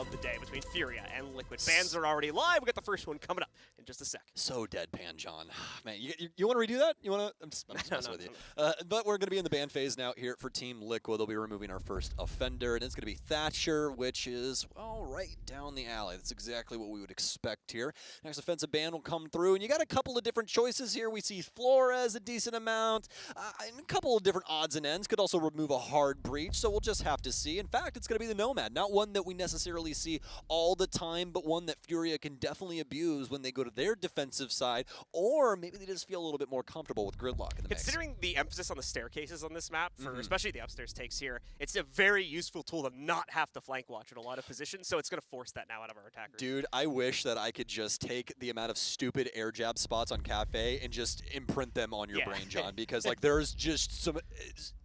of the day between FURIA and Liquid. Bans are already live. We got the first one coming up in just a sec. So deadpan, John. Man, you want to redo that? You want to? I'm just messing with you. But we're going to be in the ban phase now here for Team Liquid. They'll be removing our first offender, and it's going to be Thatcher, which is, well, right down the alley. That's exactly what we would expect here. Next offensive ban will come through, and you got a couple of different choices here. We see Flores a decent amount, and a couple of different odds and ends. Could also remove a hard breach, so we'll just have to see. In fact, it's going to be the Nomad. Not one that we necessarily see all the time, but one that FURIA can definitely abuse when they go to their defensive side, or maybe they just feel a little bit more comfortable with Gridlock in the mix. Considering the emphasis on the staircases on this map, for especially the upstairs takes here, it's a very useful tool to not have to flank watch in a lot of positions, so it's going to force that now out of our attackers. Dude, I wish that I could just take the amount of stupid air jab spots on Cafe and just imprint them on your brain, John, because like there's just some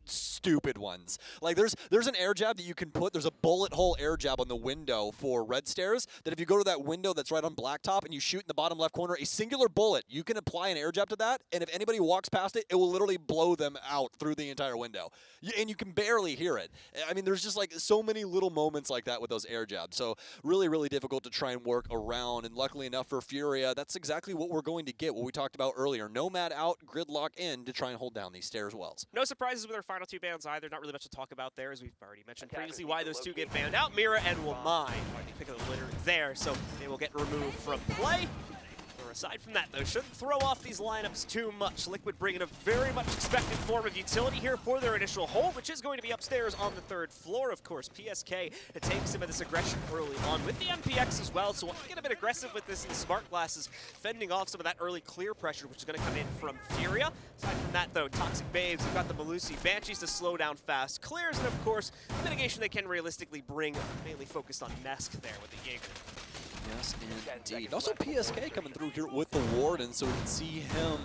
stupid ones. Like there's an air jab that you can put, there's a bullet hole air jab on the window for red stairs that if you go to that window that's right on blacktop and you shoot in the bottom left corner, a singular bullet, you can apply an air jab to that, and if anybody walks past it, it will literally blow them out through the entire window. And you can barely hear it. I mean, there's just like so many little moments like that with those air jabs. So really, really difficult to try and work around, and luckily enough for FURIA, that's exactly what we're going to get, what we talked about earlier. Nomad out, Gridlock in to try and hold down these stairs wells. No surprises with our final two bans either. Not really much to talk about there, as we've already mentioned previously why those two get banned out. Mira and Wamai are the pick of the litter there, so they will get removed from play. Aside from that, though, shouldn't throw off these lineups too much. Liquid bringing a very much expected form of utility here for their initial hold, which is going to be upstairs on the third floor, of course. PSK takes some of this aggression early on with the MPX as well, so we'll get a bit aggressive with this in the smart glasses, fending off some of that early clear pressure, which is going to come in from FURIA. Aside from that, though, Toxic Babes, you've got the Malusi Banshees to slow down fast clears, and of course, the mitigation they can realistically bring, mainly focused on Nesk there with the Jaeger. Yes, indeed. Also PSK coming through here with the Warden, so we can see him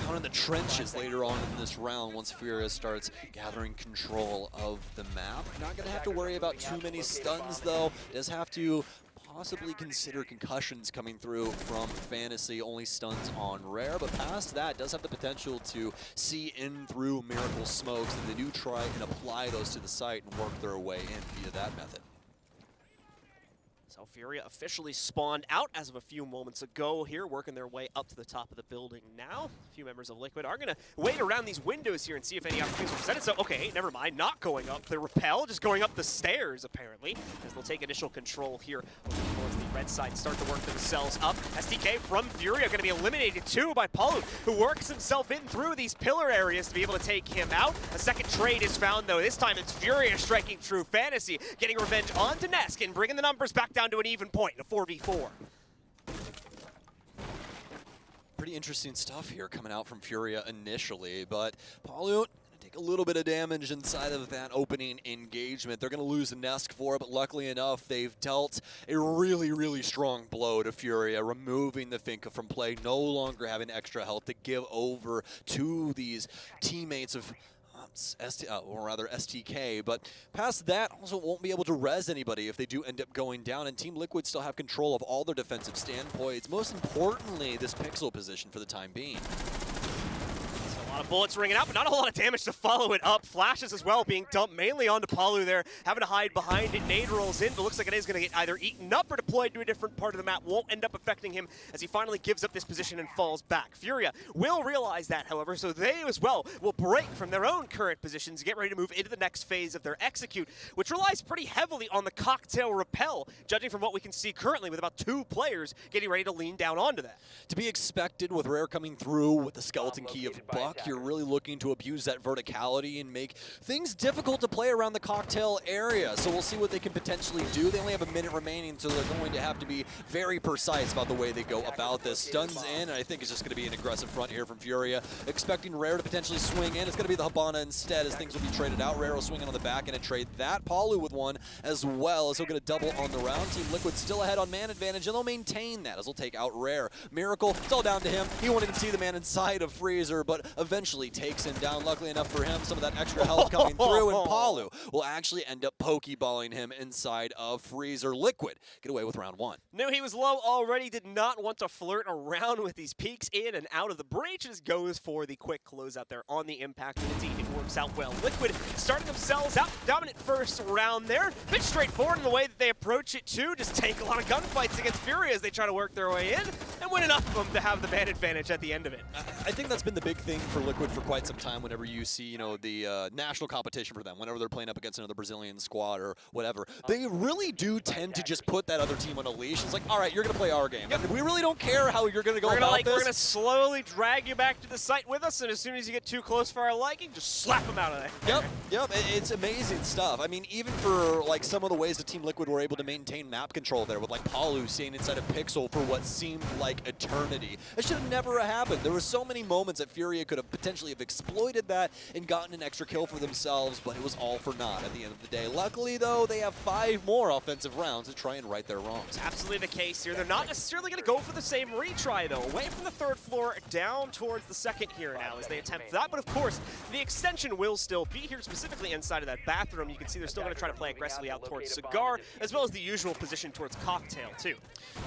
down in the trenches later on in this round once FURIA starts gathering control of the map. Not going to have to worry about too many stuns, though. Does have to possibly consider concussions coming through from Fantasy, only stuns on Rare, but past that does have the potential to see in through Miracle Smokes, and they do try and apply those to the site and work their way in via that method. So FURIA officially spawned out as of a few moments ago here, working their way up to the top of the building now. A few members of Liquid are going to wait around these windows here and see if any opportunities are presented. So, okay, never mind, not going up the rappel, just going up the stairs, apparently, as they'll take initial control here over towards the red side, start to work themselves up. STK from FURIA going to be eliminated too by Palu, who works himself in through these pillar areas to be able to take him out. A second trade is found, though. This time it's FURIA striking true Fantasy, getting revenge onto Nesk and bringing the numbers back down to an even point, a 4v4. Pretty interesting stuff here coming out from FURIA initially, but Palu take a little bit of damage inside of that opening engagement. They're going to lose Nesk for it, but luckily enough, they've dealt a really, really strong blow to FURIA, removing the Finka from play, no longer having extra health to give over to these teammates of or rather STK, but past that also won't be able to res anybody if they do end up going down, and Team Liquid still have control of all their defensive standpoints, most importantly this pixel position for the time being. A lot of bullets ringing out, but not a whole lot of damage to follow it up. Flashes as well being dumped mainly onto Palu there, having to hide behind it. Nade rolls in, but looks like it is going to get either eaten up or deployed to a different part of the map. Won't end up affecting him as he finally gives up this position and falls back. FURIA will realize that, however, so they as well will break from their own current positions, get ready to move into the next phase of their execute, which relies pretty heavily on the cocktail rappel, judging from what we can see currently with about 2 players getting ready to lean down onto that. To be expected with Rare coming through with the skeleton key of Buck, you're really looking to abuse that verticality and make things difficult to play around the cocktail area. So we'll see what they can potentially do. They only have a minute remaining, so they're going to have to be very precise about the way they go about this. Stuns in, and I think it's just going to be an aggressive front here from FURIA. Expecting Rare to potentially swing in. It's going to be the Hibana instead as things will be traded out. Rare will swing in on the back end and trade that. Palu with one as well, as he'll get a double on the round. Team Liquid still ahead on man advantage, and they'll maintain that as they'll take out Rare. Miracle, it's all down to him. He won't even see the man inside of Freezer, but eventually eventually takes him down. Luckily enough for him, some of that extra health coming through, and Palu will actually end up pokeballing him inside of Freezer Liquid. Get away with round 1. Knew he was low already, did not want to flirt around with these peaks in and out of the breach, just goes for the quick closeout there on the impact, and indeed it works out well. Liquid starting themselves out, dominant first round there. Bit straightforward in the way that they approach it too, just take a lot of gunfights against Furia as they try to work their way in, and win enough of them to have the man advantage at the end of it. I think that's been the big thing for Liquid for quite some time whenever you see, you know, the national competition for them, whenever they're playing up against another Brazilian squad or whatever. They really do tend to just put that other team on a leash. It's like, all right, you're going to play our game. Yep. We really don't care how you're going to go about this. We're going to slowly drag you back to the site with us, and as soon as you get too close for our liking, just slap them out of there. Yep, it's amazing stuff. I mean, even for like some of the ways the Team Liquid were able to maintain map control there with like Palu staying inside of Pixel for what seemed like eternity. It should have never happened. There were so many moments that Furia could have potentially have exploited that and gotten an extra kill for themselves, but it was all for naught at the end of the day. Luckily, though, they have 5 more offensive rounds to try and right their wrongs. Absolutely the case here. They're not necessarily going to go for the same retry, though. Away from the 3rd floor, down towards the 2nd here now as they attempt that. But of course, the extension will still be here, specifically inside of that bathroom. You can see they're still going to try to play aggressively out towards Cigar, as well as the usual position towards Cocktail, too.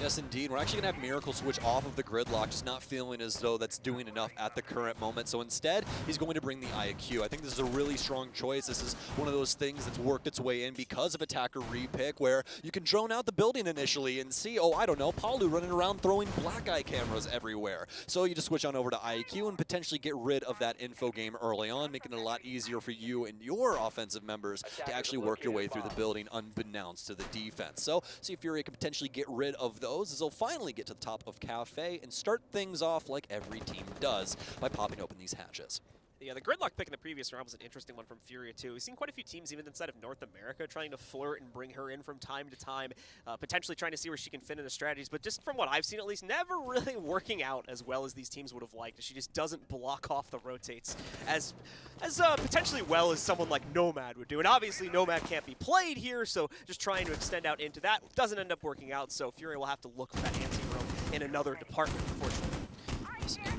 Yes, indeed. We're actually going to have Miracle switch off of the gridlock, just not feeling as though that's doing enough at the current moment. So instead, he's going to bring the IQ. I think this is a really strong choice. This is one of those things that's worked its way in because of attacker repick, where you can drone out the building initially and see, oh, I don't know, Palu running around throwing black eye cameras everywhere. So you just switch on over to IQ and potentially get rid of that info game early on, making it a lot easier for you and your offensive members to actually work your way through the building unbeknownst to the defense. So see if Furia can potentially get rid of those as they'll finally get to the top of Cafe and start things off like every team does by popping open these hatches. Yeah, the gridlock pick in the previous round was an interesting one from Furia, too. We've seen quite a few teams, even inside of North America, trying to flirt and bring her in from time to time, potentially trying to see where she can fit into strategies. But just from what I've seen, at least, never really working out as well as these teams would have liked. She just doesn't block off the rotates as potentially well as someone like Nomad would do. And obviously, Nomad can't be played here, so just trying to extend out into that doesn't end up working out. So Furia will have to look for that anti-roam in another department, unfortunately.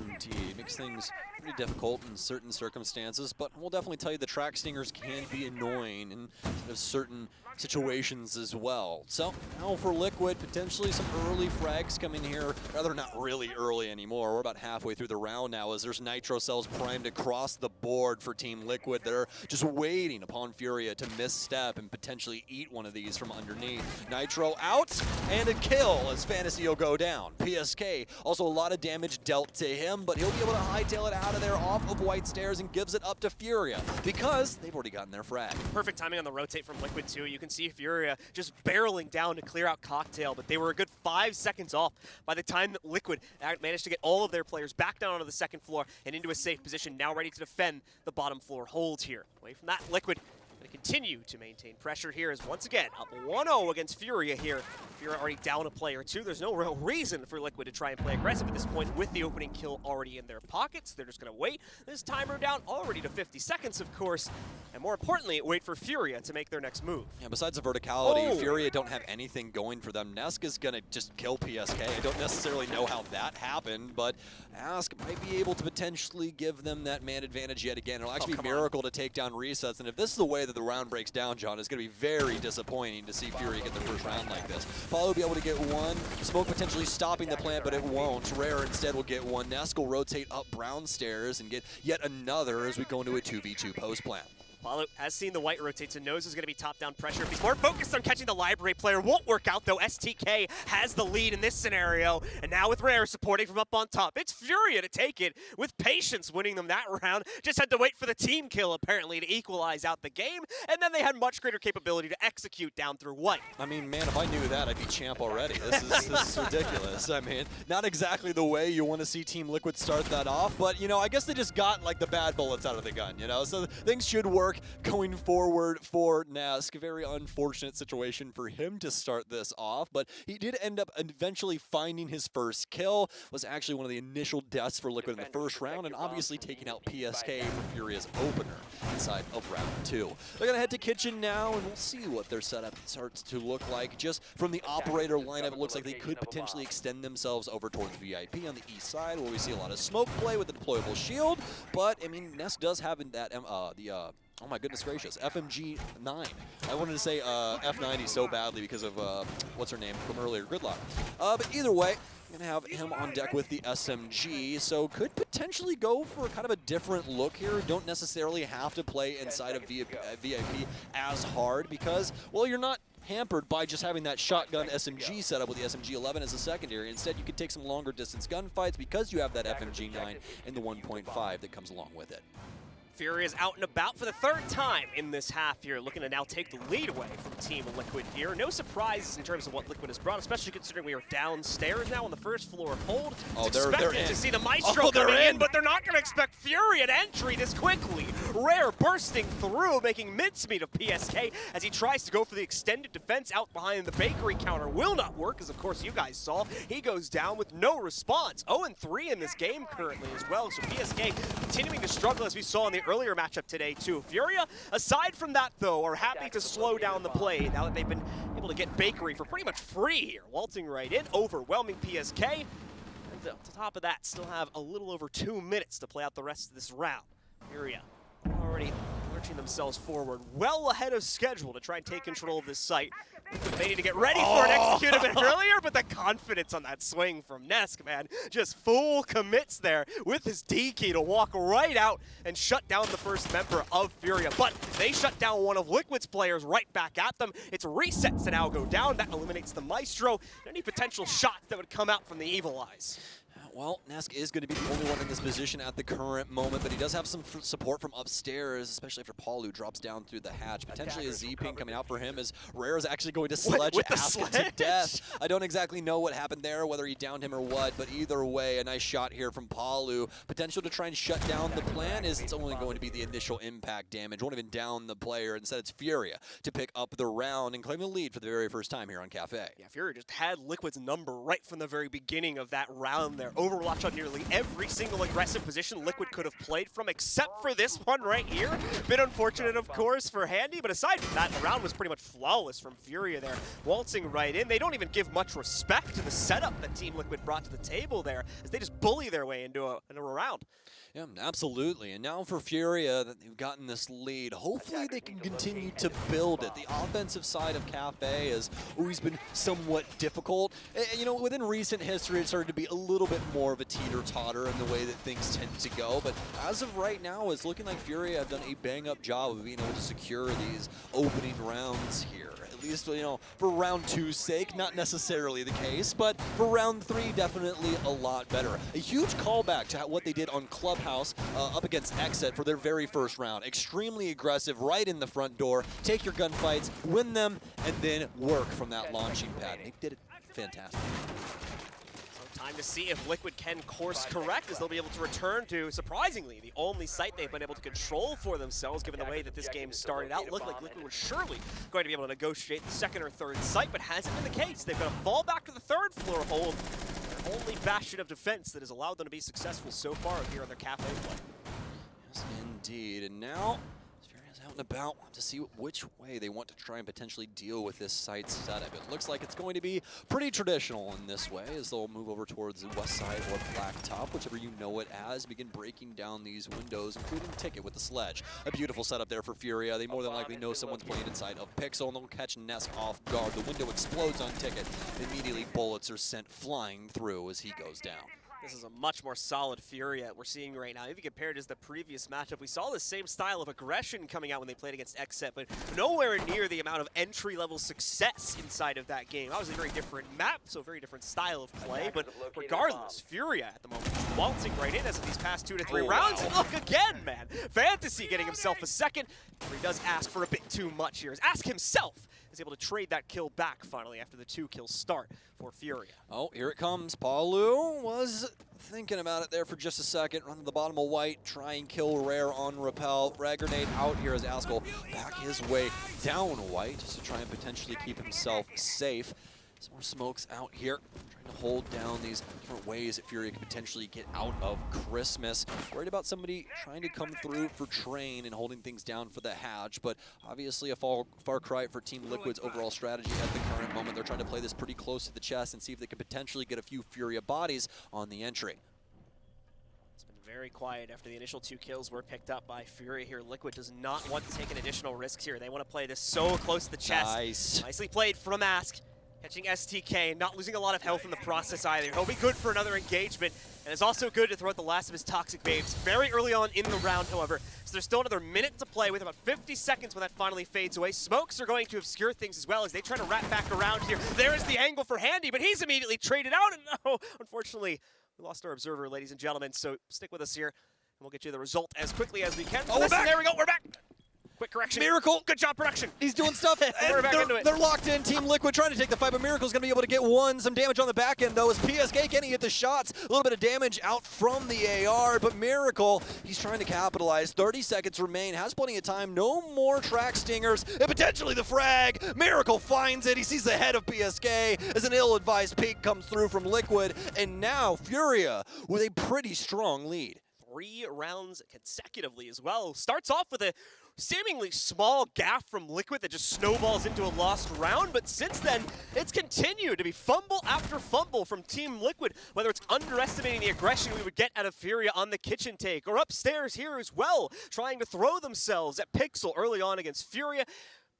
Indeed, makes things pretty difficult in certain circumstances, but we'll definitely tell you the track stingers can be annoying in certain situations as well. So now for Liquid, potentially some early frags coming here. Rather, not really early anymore. We're about halfway through the round now as there's Nitro cells primed across the board for Team Liquid. They're just waiting upon Furia to misstep and potentially eat one of these from underneath. Nitro out and a kill as Fantasy will go down. PSK, also a lot of damage dealt to him, but he'll be able to hightail it out of there off of White Stairs and gives it up to Furia because they've already gotten their frag. Perfect timing on the rotate from Liquid, too. You can see Furia just barreling down to clear out Cocktail, but they were a good 5 seconds off by the time that Liquid managed to get all of their players back down onto the 2nd floor and into a safe position, now ready to defend the bottom floor hold here. Away from that, Liquid going to continue to maintain pressure here as once again up 1-0 against Furia here. Furia already down a player too. There's no real reason for Liquid to try and play aggressive at this point with the opening kill already in their pockets. They're just going to wait. This timer down already to 50 seconds, of course. And more importantly, wait for Furia to make their next move. Yeah, besides the verticality, Furia don't have anything going for them. Nesk is going to just kill PSK. I don't necessarily know how that happened, but Ask might be able to potentially give them that man advantage yet again. It'll actually be Miracle to take down resets. And if this is the way that the round breaks down, John, it's going to be very disappointing to see Furia get the first round like this. Paul will be able to get one. Smoke potentially stopping the plant, but it won't. Rare instead will get one. Nesk will rotate up Brown Stairs and get yet another as we go into a 2v2 post plant. Palu has seen the white rotates and knows there's going to be top-down pressure. He's more focused on catching the library player. Won't work out, though. STK has the lead in this scenario. And now with Rare supporting from up on top, it's Furia to take it with patience, winning them that round. Just had to wait for the team kill, apparently, to equalize out the game. And then they had much greater capability to execute down through white. I mean, man, if I knew that, I'd be champ already. This is ridiculous. I mean, not exactly the way you want to see Team Liquid start that off. But, you know, I guess they just got, like, the bad bullets out of the gun, you know? So things should work work going forward for Nesk. Very unfortunate situation for him to start this off, but he did end up eventually finding his first kill. Was actually one of the initial deaths for Liquid in the first round, and obviously taking out PSK for Furia's opener inside of round 2. They're going to head to Kitchen now, and we'll see what their setup starts to look like. Just from the operator lineup, it looks like they could potentially extend themselves over towards VIP on the east side, where we see a lot of smoke play with the deployable shield. But, I mean, Nesk does have that, oh my goodness gracious, FMG 9. I wanted to say F90 so badly because of, what's her name from earlier, Gridlock. But either way, going to have him on deck with the SMG, so could potentially go for kind of a different look here. Don't necessarily have to play inside of VIP as hard because, well, you're not hampered by just having that shotgun SMG set up with the SMG-11 as a secondary. Instead, you can take some longer distance gunfights because you have that FMG-9 and the 1.5 that comes along with it. FURIA is out and about for the third time in this half here, looking to now take the lead away from Team Liquid here. No surprises in terms of what Liquid has brought, especially considering we are downstairs now on the first floor hold. It's expected to see the Maestro coming in, but they're not going to expect FURIA to entry this quickly. Rare bursting through, making mincemeat of PSK as he tries to go for the extended defense out behind the bakery counter. Will not work, as of course you guys saw. He goes down with no response. 0-3 in this game currently as well, so PSK continuing to struggle as we saw in the earlier matchup today too. FURIA, aside from that though, are happy to slow down the play now that they've been able to get bakery for pretty much free here. Waltzing right in, overwhelming PSK. And on top of that, still have a little over 2 minutes to play out the rest of this round. FURIA already lurching themselves forward, well ahead of schedule to try and take control of this site. They need to get ready for it, execute a bit earlier, but the confidence on that swing from Nesk, man, just full commits there with his D key to walk right out and shut down the first member of FURIA. But they shut down one of Liquid's players right back at them. It's resets to now go down. That eliminates the Maestro. Any potential shots that would come out from the Evil Eyes. Well, Nesk is going to be the only one in this position at the current moment, but he does have some support from upstairs, especially after Paulu drops down through the hatch. Potentially a Z-ping coming out for him as Rare is actually going to sledge Aska to death. I don't exactly know what happened there, whether he downed him or what, but either way, a nice shot here from Paulu. Potential to try and shut down. The plan is it's only going to be the initial impact damage. Won't even down the player. Instead, it's FURIA to pick up the round and claim the lead for the very first time here on Cafe. Yeah, FURIA just had Liquid's number right from the very beginning of that round there. Overwatch on nearly every single aggressive position Liquid could have played from, except for this one right here. Bit unfortunate, of course, for Handy, but aside from that, the round was pretty much flawless from FURIA there. Waltzing right in. They don't even give much respect to the setup that Team Liquid brought to the table there, as they just bully their way into a round. Yeah, absolutely. And now for FURIA, that they've gotten this lead, hopefully they can continue to build it. The offensive side of Cafe has always been somewhat difficult. You know, within recent history, it started to be a little bit more of a teeter-totter in the way that things tend to go. But as of right now, it's looking like FURIA have done a bang-up job of being able to secure these opening rounds here. At least, you know, for round 2's sake, not necessarily the case, but for round 3, definitely a lot better. A huge callback to what they did on Clubhouse up against XSET for their very first round. Extremely aggressive, right in the front door, take your gunfights, win them, and then work from that launching pad. They did it fantastic. Time to see if Liquid can course correct, as they'll be able to return to, surprisingly, the only site they've been able to control for themselves, given the way that this game started out. Looked like Liquid was surely going to be able to negotiate the second or third site, but hasn't been the case. They've got to fall back to the third floor hold. Their only bastion of defense that has allowed them to be successful so far here on their Cafe play. Yes, indeed. And now, out and about, want to see which way they want to try and potentially deal with this site setup. It looks like it's going to be pretty traditional in this way, as they'll move over towards the west side or blacktop, whichever you know it as, begin breaking down these windows, including Ticket with the sledge. A beautiful setup there for FURIA. They more than likely know someone's playing inside of Pixel, and they'll catch Nesk off guard. The window explodes on Ticket. Immediately, bullets are sent flying through as he goes down. This is a much more solid FURIA we're seeing right now. If you compare it to the previous matchup, we saw the same style of aggression coming out when they played against XSET, but nowhere near the amount of entry-level success inside of that game. That was a very different map, so a very different style of play, but regardless, FURIA at the moment waltzing right in as of these past 2 to 3 rounds. And look again, man. Fantasy getting himself a second, where he does ask for a bit too much here. Ask himself is able to trade that kill back finally after the 2-kill start for FURIA. Oh, here it comes. Palu was thinking about it there for just a second. Run to the bottom of white, try and kill Rare on Repel. Frag grenade out here as Askell back his way down white just to try and potentially keep himself safe. Some more smokes out here, trying to hold down these different ways that FURIA can potentially get out of Christmas. Worried about somebody trying to come through for Train and holding things down for the hatch, but obviously a far cry for Team Liquid's overall strategy at the current moment. They're trying to play this pretty close to the chest and see if they can potentially get a few FURIA bodies on the entry. It's been very quiet after the initial 2 kills were picked up by FURIA here. Liquid does not want to take an additional risk here. They want to play this so close to the chest. Nice. Nicely played from Ask. Catching STK, not losing a lot of health in the process either. He'll be good for another engagement, and it's also good to throw out the last of his toxic waves very early on in the round, however. So there's still another minute to play with about 50 seconds when that finally fades away. Smokes are going to obscure things as well as they try to wrap back around here. There is the angle for Handy, but he's immediately traded out, and no, unfortunately, we lost our observer, ladies and gentlemen, so stick with us here, and we'll get you the result as quickly as we can. Oh, we're back. There we go, we're back. Quick correction. Miracle. Good job, production. He's doing stuff. We're back into it. They're locked in. Team Liquid trying to take the fight, but Miracle's going to be able to get some damage on the back end, though, as PSK can hit the shots. A little bit of damage out from the AR, but Miracle, he's trying to capitalize. 30 seconds remain. Has plenty of time. No more track stingers, and potentially the frag. Miracle finds it. He sees the head of PSK as an ill-advised peek comes through from Liquid, and now FURIA with a pretty strong lead. 3 rounds consecutively as well. Starts off with a seemingly small gaffe from Liquid that just snowballs into a lost round, but since then, it's continued to be fumble after fumble from Team Liquid, whether it's underestimating the aggression we would get out of FURIA on the kitchen take, or upstairs here as well, trying to throw themselves at Pixel early on against FURIA.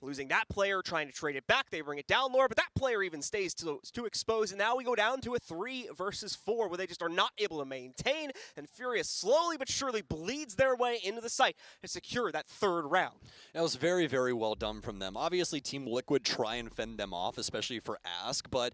Losing that player, trying to trade it back, they bring it down lower, but that player even stays too exposed, and now we go down to a 3 versus 4, where they just are not able to maintain, and FURIA slowly but surely bleeds their way into the site to secure that 3rd round. That was very, very well done from them. Obviously, Team Liquid try and fend them off, especially for Ask, but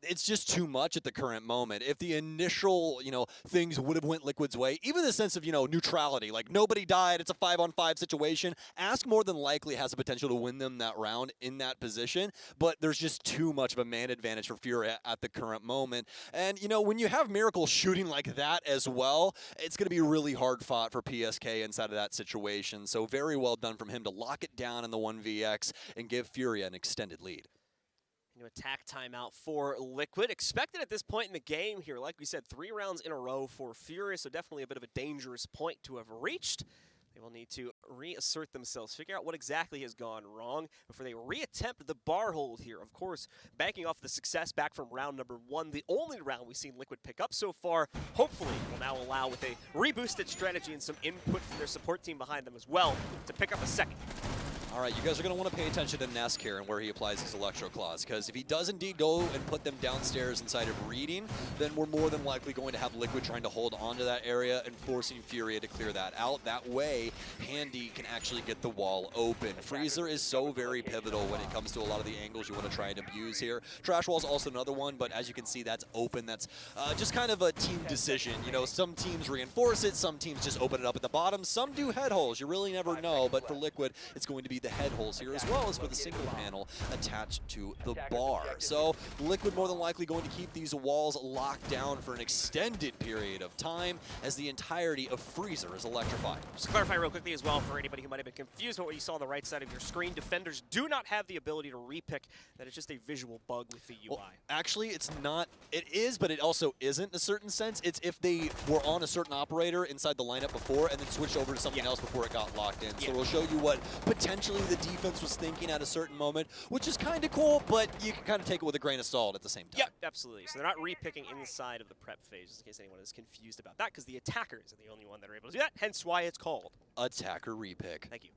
it's just too much at the current moment. If the initial, things would have went Liquid's way, even the sense of, neutrality, like nobody died, it's a 5-on-5 situation, Ask more than likely has the potential to win them that round in that position, but there's just too much of a man advantage for FURIA at the current moment. And, when you have Miracle shooting like that as well, it's going to be really hard fought for PSK inside of that situation. So very well done from him to lock it down in the 1vx and give FURIA an extended lead. Attack timeout for Liquid. Expected at this point in the game here, like we said, 3 rounds in a row for FURIA, so definitely a bit of a dangerous point to have reached. They will need to reassert themselves, figure out what exactly has gone wrong before they reattempt the bar hold here. Of course, banking off the success back from round number 1, the only round we've seen Liquid pick up so far, hopefully will now allow, with a reboosted strategy and some input from their support team behind them as well, to pick up a 2nd. All right, you guys are going to want to pay attention to Nesk here and where he applies his Electro Claws, because if he does indeed go and put them downstairs inside of reading, then we're more than likely going to have Liquid trying to hold onto that area and forcing FURIA to clear that out. That way, Handy can actually get the wall open. Freezer is so very pivotal when it comes to a lot of the angles you want to try and abuse here. Trash Wall is also another one, but as you can see, that's open. That's just kind of a team decision. Some teams reinforce it, some teams just open it up at the bottom, some do head holes. You really never know, but for Liquid, it's going to be the head holes here, as well as for the single panel attached to the bar. So Liquid more than likely going to keep these walls locked down for an extended period of time as the entirety of Freezer is electrified. Just to clarify real quickly as well for anybody who might have been confused about what you saw on the right side of your screen, defenders do not have the ability to repick. That is just a visual bug with the UI. Well, actually, it's not. It is, but it also isn't in a certain sense. It's if they were on a certain operator inside the lineup before and then switched over to something else before it got locked in. So it'll show you what potentially the defense was thinking at a certain moment, which is kind of cool, but you can kind of take it with a grain of salt at the same time. Yep, absolutely. So they're not repicking inside of the prep phase, just in case anyone is confused about that, because the attackers are the only one that are able to do that, hence why it's called Attacker Repick. Thank you.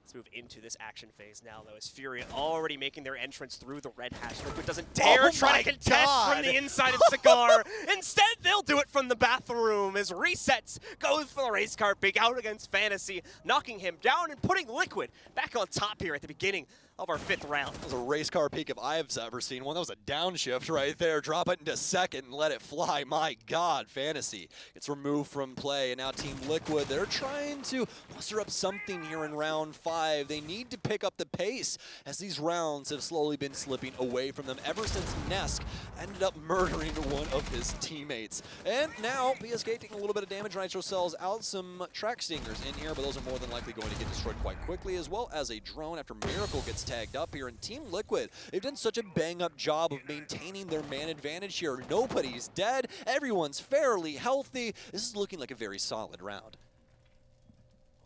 Let's move into this action phase now, though, as FURIA already making their entrance through the red hash. Liquid doesn't dare try to contest from the inside of Cigar. Instead, they'll do it from the bathroom as Resets goes for the race car, big out against Fantasy, knocking him down and putting Liquid back on top here at the beginning of our 5th round. That was a race car peak if I've ever seen one. That was a downshift right there. Drop it into second and let it fly. My God, Fantasy gets removed from play. And now Team Liquid, they're trying to muster up something here in round 5. They need to pick up the pace as these rounds have slowly been slipping away from them ever since Nesk ended up murdering one of his teammates. And now PSK taking a little bit of damage. Nitro sells out some track stingers in here, but those are more than likely going to get destroyed quite quickly, as well as a drone after Miracle gets tagged up here. And Team Liquid, they've done such a bang-up job of maintaining their man advantage here. Nobody's dead. Everyone's fairly healthy. This is looking like a very solid round.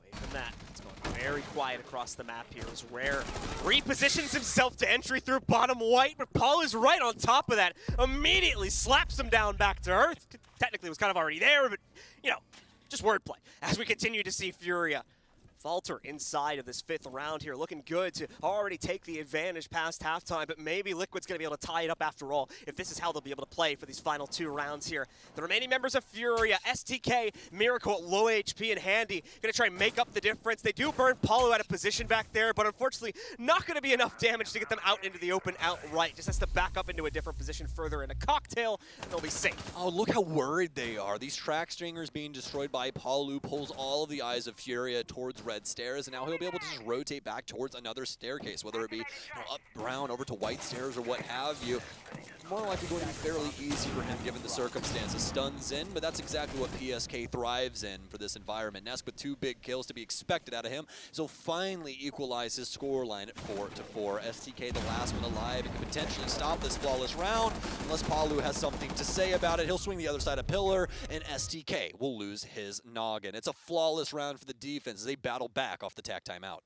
Away from that, it's going very quiet across the map here as Rare repositions himself to entry through bottom white, but Paul is right on top of that. Immediately slaps him down back to earth. Technically was kind of already there, but, you know, just wordplay. As we continue to see Furia falter inside of this 5th round here, looking good to already take the advantage past halftime, but maybe Liquid's going to be able to tie it up after all if this is how they'll be able to play for these final 2 rounds here. The remaining members of Furia, STK, Miracle at low HP, and Handy, going to try and make up the difference. They do burn Paulo out of position back there, but unfortunately not going to be enough damage to get them out into the open outright. Just has to back up into a different position further in a cocktail, and they'll be safe. Oh, look how worried they are. These track stringers being destroyed by Paulo pulls all of the eyes of Furia towards red stairs, and now he'll be able to just rotate back towards another staircase, whether it be up brown over to white stairs or what have you. More likely going to be fairly easy for him given the circumstances. Stuns in, but that's exactly what PSK thrives in for this environment. Nesk with 2 big kills to be expected out of him, so finally equalize his scoreline at 4-4. STK the last one alive and can potentially stop this flawless round unless Palu has something to say about it. He'll swing the other side of pillar, and STK will lose his noggin. It's a flawless round for the defense as they battle back off the tack timeout.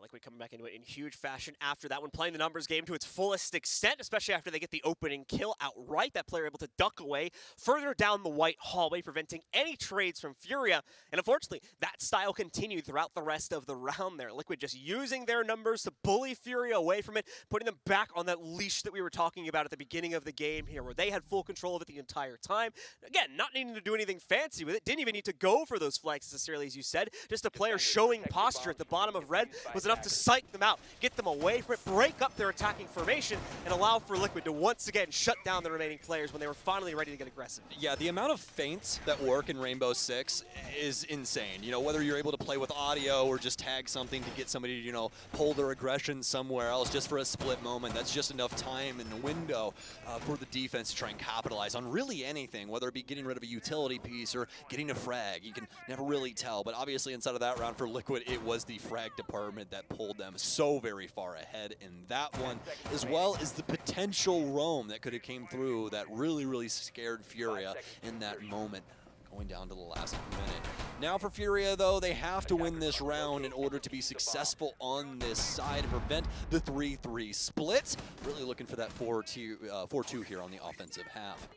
Liquid coming back into it in huge fashion after that one, playing the numbers game to its fullest extent, especially after they get the opening kill outright. That player able to duck away further down the white hallway, preventing any trades from Furia. And unfortunately, that style continued throughout the rest of the round there. Liquid just using their numbers to bully Furia away from it, putting them back on that leash that we were talking about at the beginning of the game here, where they had full control of it the entire time. Again, not needing to do anything fancy with it. Didn't even need to go for those flags necessarily, as you said. Just a player showing posture at the bottom of red was enough to psych them out, get them away from it, break up their attacking formation, and allow for Liquid to once again shut down the remaining players when they were finally ready to get aggressive. Yeah, the amount of feints that work in Rainbow Six is insane. You know, whether you're able to play with audio or just tag something to get somebody to, you know, pull their aggression somewhere else just for a split moment, that's just enough time in the window for the defense to try and capitalize on really anything, whether it be getting rid of a utility piece or getting a frag. You can never really tell, but obviously inside of that round for Liquid, it was the frag department that pulled them so very far ahead in that one, as well as the potential roam that could have came through that really scared Furia in that moment, going down to the last minute. Now for Furia, though, they have to win this round in order to be successful on this side and prevent the 3-3 split. Really looking for that 4-2 here on the offensive half.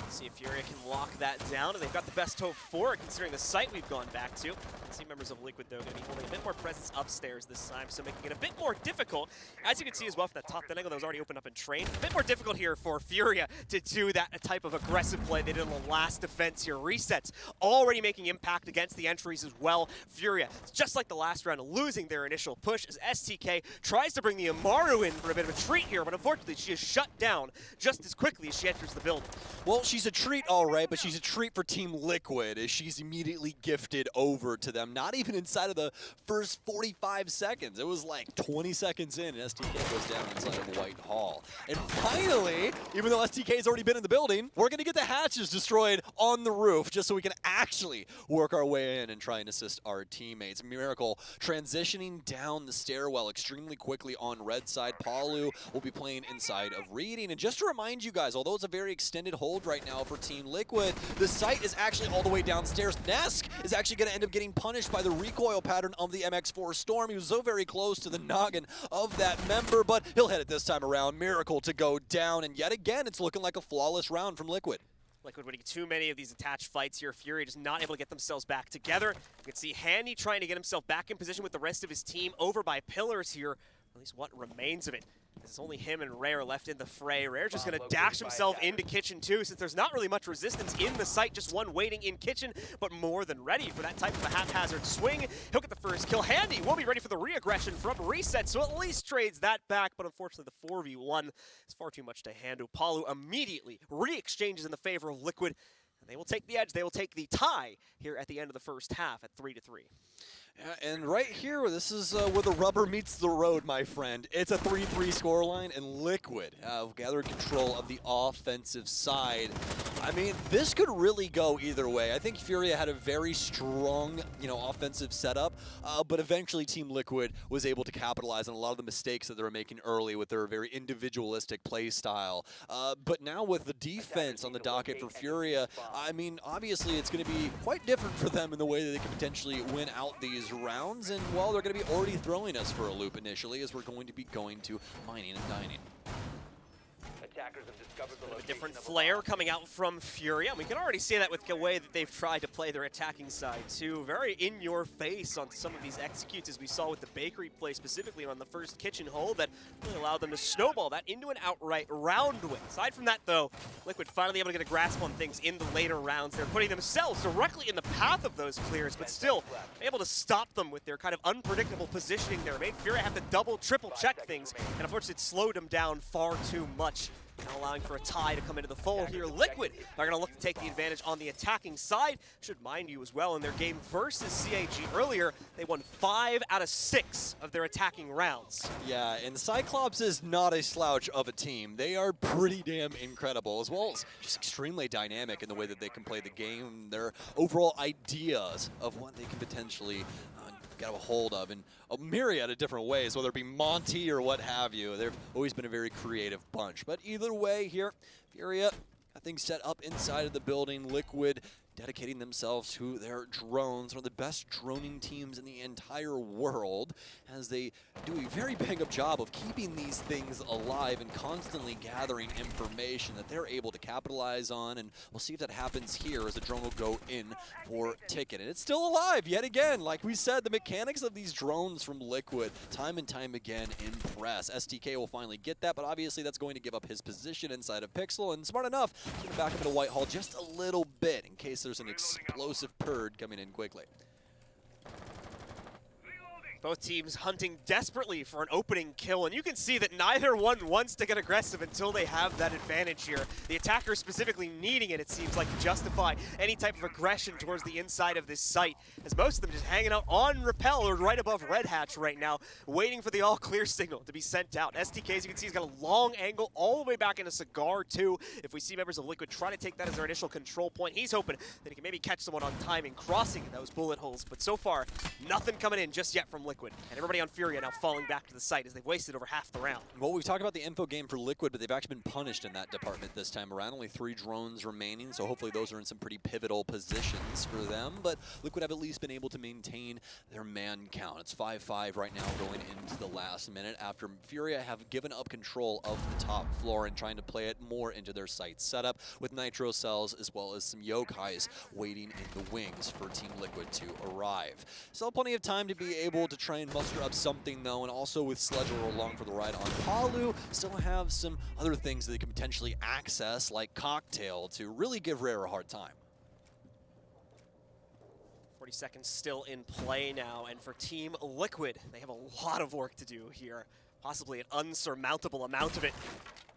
See if Furia can lock that down, and they've got the best hope for it, considering the site we've gone back to. See members of Liquid, though, going to be holding a bit more presence upstairs this time, so making it a bit more difficult. As you can see as well from that top, that angle that was already opened up and trained, a bit more difficult here for Furia to do that type of aggressive play they did in the last defense here. Resets already making impact against the entries as well. Furia, just like the last round, losing their initial push as STK tries to bring the Amaru in for a bit of a treat here, but unfortunately she is shut down just as quickly as she enters the building. Well, she's a treat, all right, but she's a treat for Team Liquid as she's immediately gifted over to them. Not even inside of the first 45 seconds. It was like 20 seconds in, and STK goes down inside of White Hall. And finally, even though STK's already been in the building, we're going to get the hatches destroyed on the roof just so we can actually work our way in and try and assist our teammates. Miracle transitioning down the stairwell extremely quickly on red side. Palu will be playing inside of Reading. And just to remind you guys, although it's a very extended hold right now for Team Liquid, the site is actually all the way downstairs. Nesk is actually going to end up getting punished by the recoil pattern of the MX4 Storm. He was so very close to the noggin of that member, but he'll hit it this time around. Miracle to go down, and yet again, it's looking like a flawless round from Liquid. Liquid winning too many of these attached fights here. Furia just not able to get themselves back together. You can see Handy trying to get himself back in position with the rest of his team over by pillars here, at least what remains of it. It's only him and Rare left in the fray. Rare just going to dash himself into Kitchen too, since there's not really much resistance in the site. Just one waiting in Kitchen, but more than ready for that type of a haphazard swing. He'll get the first kill. Handy will be ready for the re-aggression from Reset, so at least trades that back. But unfortunately, the 4v1 is far too much to handle. Palu immediately re-exchanges in the favor of Liquid. And they will take the edge. They will take the tie here at the end of the first half at 3-3. Yeah, and right here, this is where the rubber meets the road, my friend. It's a 3-3 scoreline, and Liquid have gathered control of the offensive side. I mean, this could really go either way. I think FURIA had a very strong, offensive setup, but eventually Team Liquid was able to capitalize on a lot of the mistakes that they were making early with their very individualistic play style. But now with the defense on the docket for FURIA, I mean, obviously it's going to be quite different for them in the way that they can potentially win out these rounds, and well, they're going to be already throwing us for a loop initially, as we're going to be going to mining and dining. Attackers have discovered the A different flair coming out from FURIA. We can already see that with the way that they've tried to play their attacking side too. Very in your face on some of these executes, as we saw with the bakery play, specifically on the first Kitchen hole, that really allowed them to snowball that into an outright round win. Aside from that though, Liquid finally able to get a grasp on things in the later rounds. They're putting themselves directly in the path of those clears, but still able to stop them with their kind of unpredictable positioning there. Made FURIA have to double, triple check things, and unfortunately it slowed them down far too much. Now allowing for a tie to come into the fold here. Liquid are going to look to take the advantage on the attacking side. Should mind you as well, in their game versus CAG earlier, they won 5 out of 6 of their attacking rounds. Yeah, and Cyclops is not a slouch of a team. They are pretty damn incredible, as well as just extremely dynamic in the way that they can play the game, their overall ideas of what they can potentially get a hold of in a myriad of different ways, whether it be Monty or what have you. They've always been a very creative bunch. But either way here, FURIA got things set up inside of the building. Liquid dedicating themselves to their drones, one of the best droning teams in the entire world, as they do a very bang up job of keeping these things alive and constantly gathering information that they're able to capitalize on. And we'll see if that happens here as the drone will go in for ticket. And it's still alive yet again. Like we said, the mechanics of these drones from Liquid time and time again impress. STK will finally get that, but obviously that's going to give up his position inside of Pixel, and smart enough, he's going to back up into Whitehall just a little bit in case there's an explosive purd coming in quickly. Both teams hunting desperately for an opening kill, and you can see that neither one wants to get aggressive until they have that advantage here. The attacker specifically needing it seems like, to justify any type of aggression towards the inside of this site, as most of them just hanging out on Rappel or right above Red Hatch right now, waiting for the all-clear signal to be sent out. STK, as you can see, has got a long angle all the way back into Cigar too. If we see members of Liquid try to take that as their initial control point, he's hoping that he can maybe catch someone on timing, crossing those bullet holes, but so far, nothing coming in just yet from Liquid. And everybody on FURIA now falling back to the site as they've wasted over half the round. Well, we've talked about the info game for Liquid, but they've actually been punished in that department this time around. Only 3 drones remaining, so hopefully those are in some pretty pivotal positions for them. But Liquid have at least been able to maintain their man count. It's 5-5 right now going into the last minute after FURIA have given up control of the top floor and trying to play it more into their site setup with Nitro cells as well as some Yokais waiting in the wings for Team Liquid to arrive. Still plenty of time to be able to try and muster up something though, and also with Sledge along for the ride on Palu, still have some other things that they can potentially access, like Cocktail, to really give Rare a hard time. 40 seconds still in play now, and for Team Liquid, they have a lot of work to do here, possibly an unsurmountable amount of it.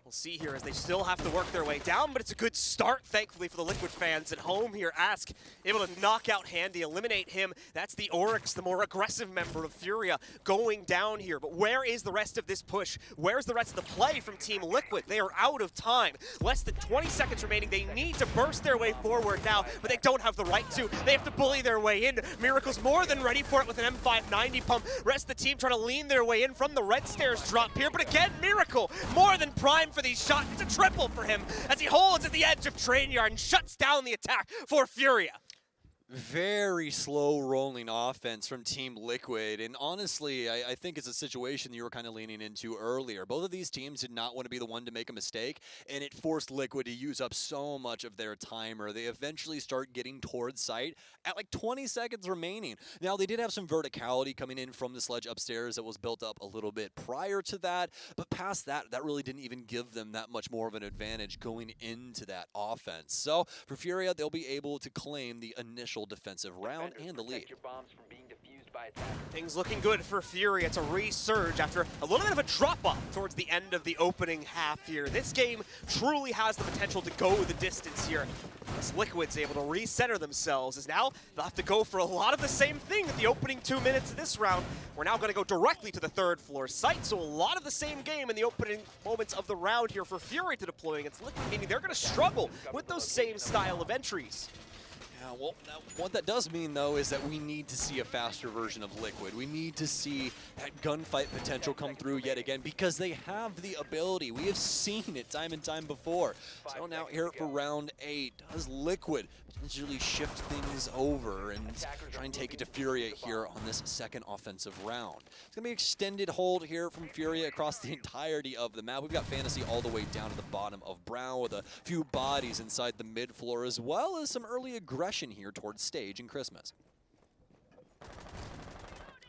We'll see here as they still have to work their way down, but it's a good start, thankfully, for the Liquid fans at home here. Ask able to knock out Handy, eliminate him. That's the Oryx, the more aggressive member of FURIA, going down here. But where is the rest of this push? Where's the rest of the play from Team Liquid? They are out of time. Less than 20 seconds remaining. They need to burst their way forward now, but they don't have the right to. They have to bully their way in. Miracle's more than ready for it with an M590 pump. Rest of the team trying to lean their way in from the red stairs drop here. But again, Miracle, more than prime for these shots. It's a triple for him as he holds at the edge of Train Yard and shuts down the attack for FURIA. Very slow rolling offense from Team Liquid, and honestly, I think it's a situation you were kind of leaning into earlier. Both of these teams did not want to be the one to make a mistake, and it forced Liquid to use up so much of their timer. They eventually start getting towards site at like 20 seconds remaining. Now, they did have some verticality coming in from the sledge upstairs that was built up a little bit prior to that, but past that, that really didn't even give them that much more of an advantage going into that offense. So for Furia, they'll be able to claim the initial defensive round and the lead. Things looking good for Furia to resurge after a little bit of a drop-off towards the end of the opening half here. This game truly has the potential to go the distance here. As Liquid's able to recenter themselves, as now they'll have to go for a lot of the same thing at the opening 2 minutes of this round. We're now going to go directly to the third floor site, so a lot of the same game in the opening moments of the round here for Fury to deploy against Liquid, meaning they're going to struggle with those same style of entries. Yeah, well, what that does mean, though, is that we need to see a faster version of Liquid. We need to see that gunfight potential come through yet again, because they have the ability. We have seen it time and time before. So now here for round 8, does Liquid potentially shift things over and try and take it to Furia here on this second offensive round? It's going to be extended hold here from Furia across the entirety of the map. We've got Fantasy all the way down to the bottom of Brown with a few bodies inside the mid floor, as well as some early aggression here towards stage and Christmas.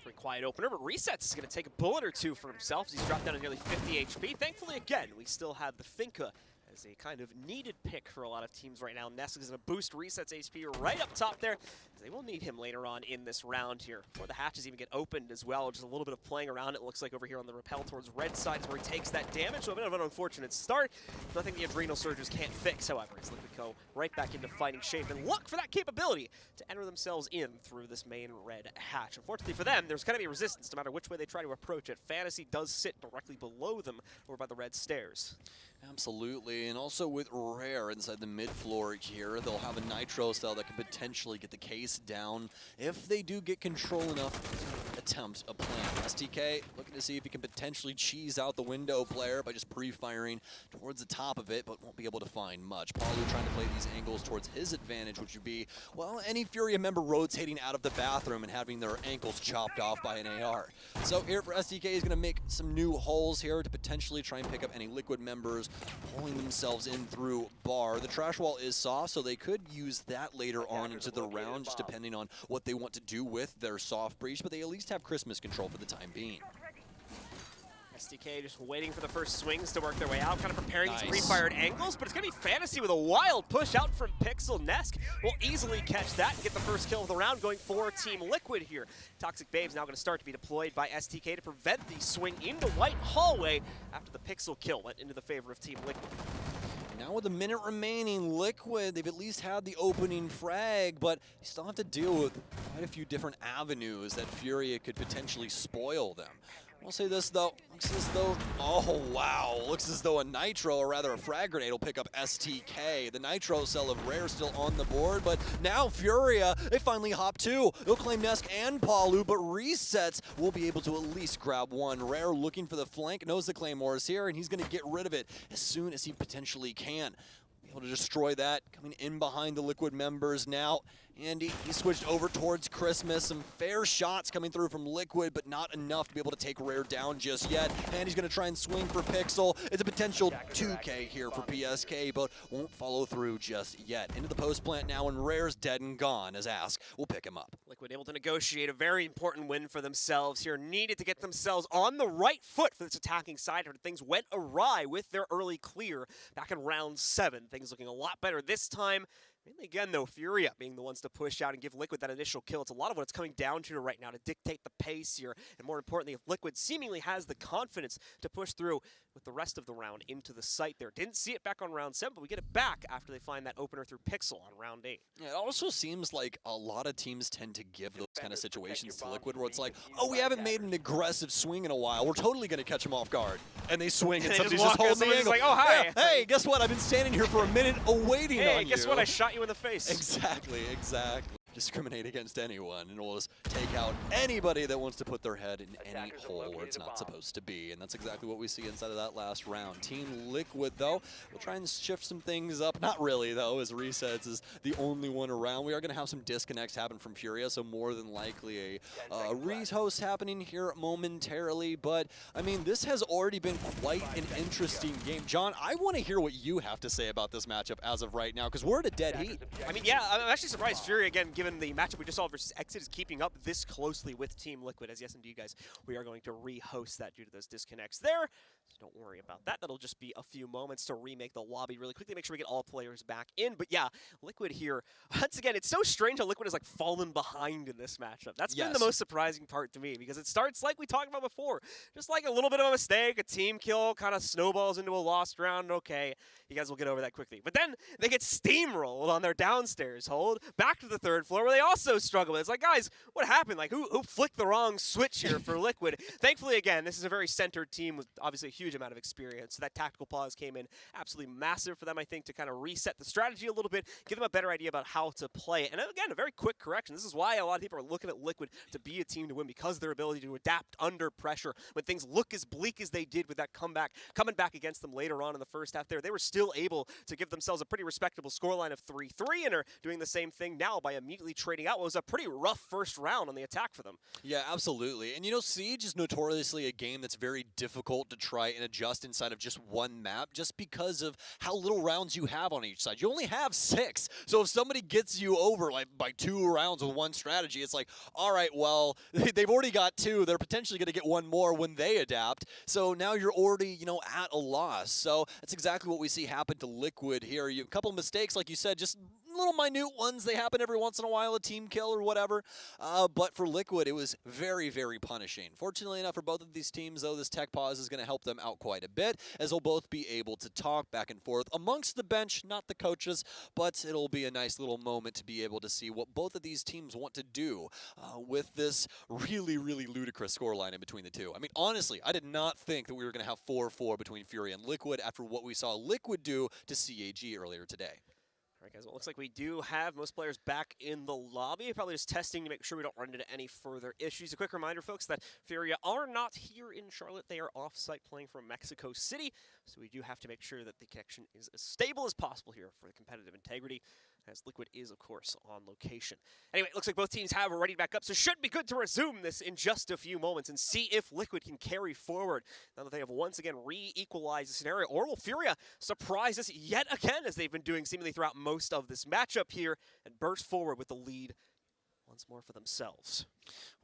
Pretty quiet opener, but Resets is going to take a bullet or two for himself as he's dropped down to nearly 50 HP. Thankfully, again, we still have the Finka as a kind of needed pick for a lot of teams right now. Nesk is going to boost Resets HP right up top there, as they will need him later on in this round here. Before the hatches even get opened as well, just a little bit of playing around, it looks like over here on the rappel towards red side is where he takes that damage. So a bit of an unfortunate start. Nothing the Adrenal Surges can't fix, however, as Liquid go right back into fighting shape and look for that capability to enter themselves in through this main red hatch. Unfortunately for them, there's going to be resistance no matter which way they try to approach it. Fantasy does sit directly below them over by the red stairs. Absolutely, and also with Rare inside the mid floor here, they'll have a Nitro cell that can potentially get the case down if they do get control enough to attempt a plan. STK looking to see if he can potentially cheese out the window player by just pre-firing towards the top of it, but won't be able to find much. Palu trying to play these angles towards his advantage, which would be, well, any Furia member rotating out of the bathroom and having their ankles chopped off by an AR. So here for STK, he's going to make some new holes here to potentially try and pick up any Liquid members pulling themselves in through bar. The trash wall is soft, so they could use that later on into the round, just depending on what they want to do with their soft breach, but they at least have Christmas control for the time being. STK just waiting for the first swings to work their way out, kind of preparing these pre-fired angles, but it's going to be Fantasy with a wild push out from Pixel. Nesk will easily catch that and get the first kill of the round going for Team Liquid here. Toxic Babe's now going to start to be deployed by STK to prevent the swing into White Hallway after the Pixel kill went into the favor of Team Liquid. Now with a minute remaining, Liquid, they've at least had the opening frag, but you still have to deal with quite a few different avenues that Furia could potentially spoil them. I'll say this though, looks as though, oh wow, looks as though a Nitro, or rather a frag grenade, will pick up STK. The Nitro cell of Rare still on the board, but now Furia, they finally hop two. They'll claim Nesk and Palu, but Resets will be able to at least grab one. Rare looking for the flank, knows the Claymore is here, and he's gonna get rid of it as soon as he potentially can. Be able to destroy that, coming in behind the Liquid members now. And he switched over towards Christmas. Some fair shots coming through from Liquid, but not enough to be able to take Rare down just yet. And he's going to try and swing for Pixel. It's a potential 2K here for PSK, but won't follow through just yet. Into the post plant now, and Rare's dead and gone, as Ask will pick him up. Liquid able to negotiate a very important win for themselves here. Needed to get themselves on the right foot for this attacking side after things went awry with their early clear back in round 7. Things looking a lot better this time. Mainly again, though, Furia being the ones to push out and give Liquid that initial kill. It's a lot of what it's coming down to right now to dictate the pace here. And more importantly, if Liquid seemingly has the confidence to push through with the rest of the round into the site there. Didn't see it back on round 7, but we get it back after they find that opener through Pixel on round 8. Yeah, it also seems like a lot of teams tend to give those kind of situations to Liquid where it's like, oh, we haven't made an aggressive swing in a while. We're totally going to catch them off guard. And they swing and somebody's just holding the angle. Like, oh, hi. Yeah, hey, guess what? I've been standing here for a minute awaiting on you. Hey, guess what? I shot you in the face. Exactly, exactly. discriminate against anyone, and we'll just take out anybody that wants to put their head in any hole where it's not supposed to be. And that's exactly what we see inside of that last round. Team Liquid, though, will try and shift some things up. Not really, though, as Resets is the only one around. We are going to have some disconnects happen from FURIA, so more than likely a rehost happening here momentarily. But, I mean, this has already been quite an interesting game. John, I want to hear what you have to say about this matchup as of right now, because we're at a dead heat. I mean, yeah, I'm actually surprised FURIA, again, given the matchup we just saw versus XSET, is keeping up this closely with Team Liquid, as yes, indeed, guys, we are going to rehost that due to those disconnects there. So don't worry about that. That'll just be a few moments to remake the lobby really quickly, make sure we get all players back in. But yeah, Liquid here, once again, it's so strange how Liquid has like fallen behind in this matchup. That's been the most surprising part to me, because it starts like we talked about before, just like a little bit of a mistake, a team kill, kind of snowballs into a lost round. Okay, you guys will get over that quickly. But then they get steamrolled on their downstairs hold, back to the third floor where they also struggle. It's like, guys, what happened? Like, who flicked the wrong switch here for Liquid? Thankfully, again, this is a very centered team with obviously a huge amount of experience. So that tactical pause came in absolutely massive for them, I think, to kind of reset the strategy a little bit, give them a better idea about how to play. And again, a very quick correction. This is why a lot of people are looking at Liquid to be a team to win, because their ability to adapt under pressure when things look as bleak as they did with that comeback, coming back against them later on in the first half there. They were still able to give themselves a pretty respectable scoreline of 3-3 and are doing the same thing now by immediately trading out what was a pretty rough first round on the attack for them. Yeah, absolutely. And you know, Siege is notoriously a game that's very difficult to try and adjust inside of just one map, just because of how little rounds you have on each side. You only have 6. So if somebody gets you over like by 2 rounds with one strategy, it's like, all right, well, they've already got 2. They're potentially going to get 1 more when they adapt. So now you're already, you know, at a loss. So that's exactly what we see happen to Liquid here. A couple of mistakes, like you said, just little minute ones. They happen every once in a while, a team kill or whatever. But for Liquid, it was very, very punishing. Fortunately enough for both of these teams, though, this tech pause is going to help them out quite a bit, as they'll both be able to talk back and forth amongst the bench, not the coaches, but it'll be a nice little moment to be able to see what both of these teams want to do with this really, really ludicrous scoreline in between the two. I mean, honestly, I did not think that we were going to have 4-4 between FURIA and Liquid after what we saw Liquid do to CAG earlier today. All right, guys, well, it looks like we do have most players back in the lobby. Probably just testing to make sure we don't run into any further issues. A quick reminder, folks, that FURIA are not here in Charlotte. They are off-site playing from Mexico City, so we do have to make sure that the connection is as stable as possible here for the competitive integrity, as Liquid is, of course, on location. Anyway, it looks like both teams have ready back up, so should be good to resume this in just a few moments and see if Liquid can carry forward now that they have once again re-equalized the scenario. Or will FURIA surprise us yet again, as they've been doing seemingly throughout most of this matchup here, and burst forward with the lead once more for themselves?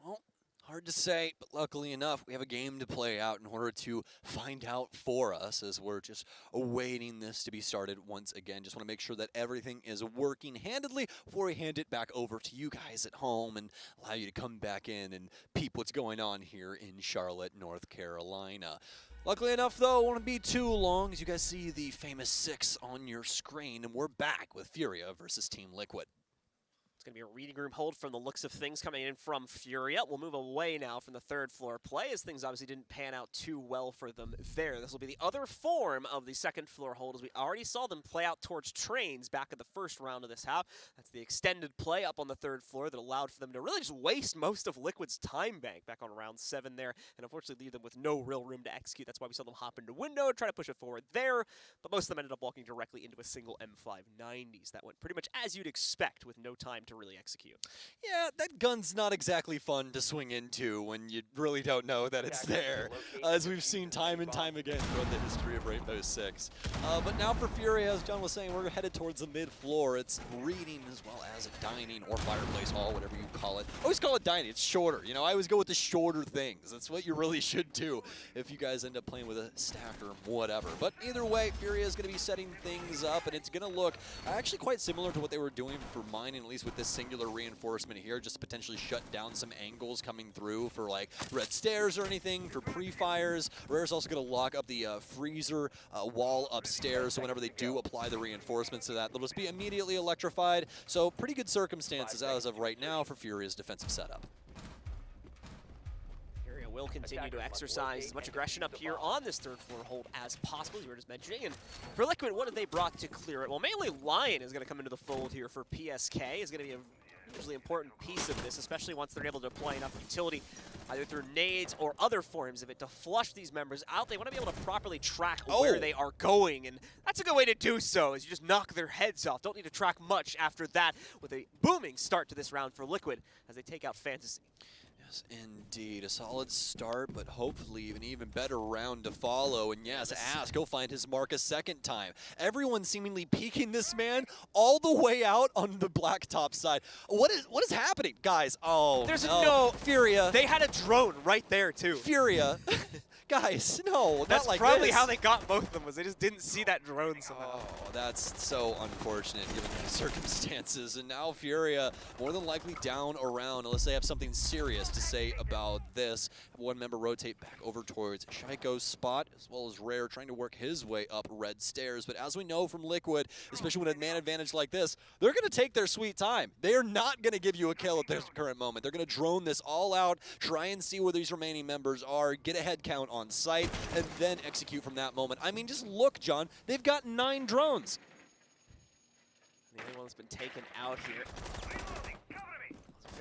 Well, hard to say, but luckily enough, we have a game to play out in order to find out for us, as we're just awaiting this to be started once again. Just want to make sure that everything is working handedly before we hand it back over to you guys at home and allow you to come back in and peep what's going on here in Charlotte, North Carolina. Luckily enough, though, it won't be too long as you guys see the famous 6 on your screen, and we're back with FURIA versus Team Liquid. It's going to be a reading room hold from the looks of things coming in from FURIA. We'll move away now from the third floor play, as things obviously didn't pan out too well for them there. This will be the other form of the second floor hold, as we already saw them play out towards trains back in the first round of this half. That's the extended play up on the third floor that allowed for them to really just waste most of Liquid's time bank back on round 7 there, and unfortunately leave them with no real room to execute. That's why we saw them hop into window and try to push it forward there, but most of them ended up walking directly into a single M590s. That went pretty much as you'd expect, with no time to really execute. Yeah, that gun's not exactly fun to swing into when you really don't know that it's there, as we've seen time and time again throughout the history of Rainbow Six. But now for FURIA, as John was saying, we're headed towards the mid-floor. It's reading as well as a dining or fireplace hall, whatever you call it. I always call it dining. It's shorter. You know, I always go with the shorter things. That's what you really should do if you guys end up playing with a stack or whatever. But either way, FURIA is going to be setting things up, and it's going to look actually quite similar to what they were doing for mining, at least with this singular reinforcement here, just to potentially shut down some angles coming through for like red stairs or anything for pre-fires. Rare's also going to lock up the freezer wall upstairs, so whenever they do apply the reinforcements to that, they'll just be immediately electrified. So pretty good circumstances as of right now for FURIA's defensive setup. FURIA will continue to exercise as much aggression up here on this third floor hold as possible, as we were just mentioning. And for Liquid, what have they brought to clear it? Well, mainly Lion is going to come into the fold here for PSK. Is going to be a hugely important piece of this, especially once they're able to apply enough utility, either through nades or other forms of it, to flush these members out. They want to be able to properly track where they are going, and that's a good way to do so, is you just knock their heads off. Don't need to track much after that, with a booming start to this round for Liquid as they take out Fantasy. Yes, indeed. A solid start, but hopefully an even better round to follow. And yes, Ask, he'll find his mark a second time. Everyone seemingly peeking this man all the way out on the blacktop side. What is happening, guys? Oh, there's no FURIA. They had a drone right there too. FURIA. Guys, no, that's not like probably this. how they got both of them, was they just didn't see that drone somehow. Oh, that's so unfortunate given the circumstances. And now FURIA more than likely down around, unless they have something serious to say about this. One member rotate back over towards Shaiko's spot, as well as Rare trying to work his way up red stairs. But as we know from Liquid, especially with a man advantage like this, they're going to take their sweet time. They are not going to give you a kill at this current moment. They're going to drone this all out, try and see where these remaining members are, get a head count on site, and then execute from that moment. I mean, just look, John. They've got 9 drones. The only one that's been taken out here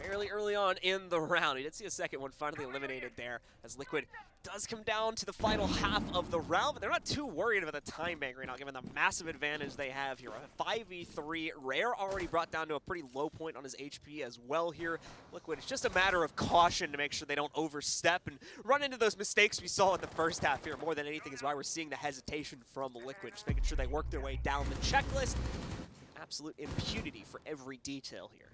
fairly early on in the round. We did see a second one finally eliminated there, as Liquid does come down to the final half of the round, but they're not too worried about the time bank right now, given the massive advantage they have here. A 5v3, Rare already brought down to a pretty low point on his HP as well here. Liquid, it's just a matter of caution to make sure they don't overstep and run into those mistakes we saw in the first half here. More than anything is why we're seeing the hesitation from Liquid, just making sure they work their way down the checklist. Absolute impunity for every detail here.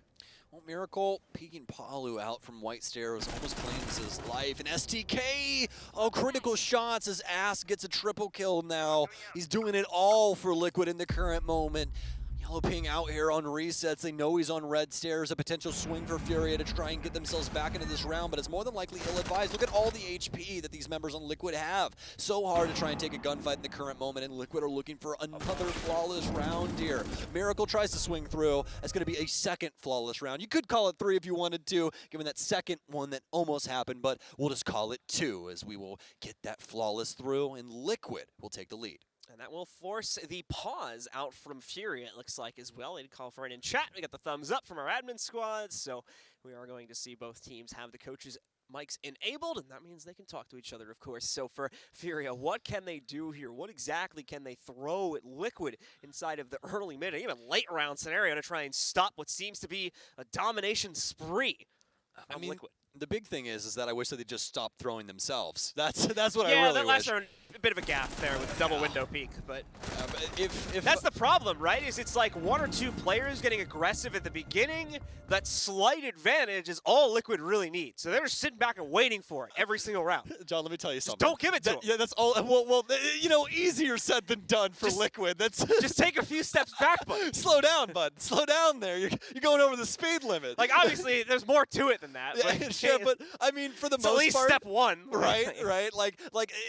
Well, Miracle peeking Palu out from White Stairs almost claims his life. And STK, critical shots as Ask gets a triple kill now. He's doing it all for Liquid in the current moment. Yellow ping out here on resets. They know he's on red stairs. A potential swing for FURIA to try and get themselves back into this round, but it's more than likely ill-advised. Look at all the HP that these members on Liquid have. So hard to try and take a gunfight in the current moment, and Liquid are looking for another flawless round here. Miracle tries to swing through. It's going to be a second flawless round. You could call it 3 if you wanted to, given that second one that almost happened, but we'll just call it 2 as we will get that flawless through, and Liquid will take the lead. And that will force the pause out from FURIA, it looks like, as well. They'd call for it in chat. We got the thumbs up from our admin squad, so we are going to see both teams have the coaches' mics enabled, and that means they can talk to each other, of course. So for FURIA, what can they do here? What exactly can they throw at Liquid inside of the early, mid, and even late round scenario to try and stop what seems to be a domination spree from Liquid? The big thing is that I wish that they just stopped throwing themselves. That's what I really wish. Yeah, that last round, a bit of a gap there with double window peak, but if that's the problem, right? Is it's like 1 or 2 players getting aggressive at the beginning. That slight advantage is all Liquid really needs. So they're just sitting back and waiting for it every single round. John, let me tell you something. Don't give it to them. Yeah, that's all. Well, you know, easier said than done for Liquid. That's just take a few steps back, bud. Slow down, bud. Slow down there. You're going over the speed limit. Like, obviously, there's more to it than that. Yeah, sure, but I mean, for the most part, at least step 1. Right. Like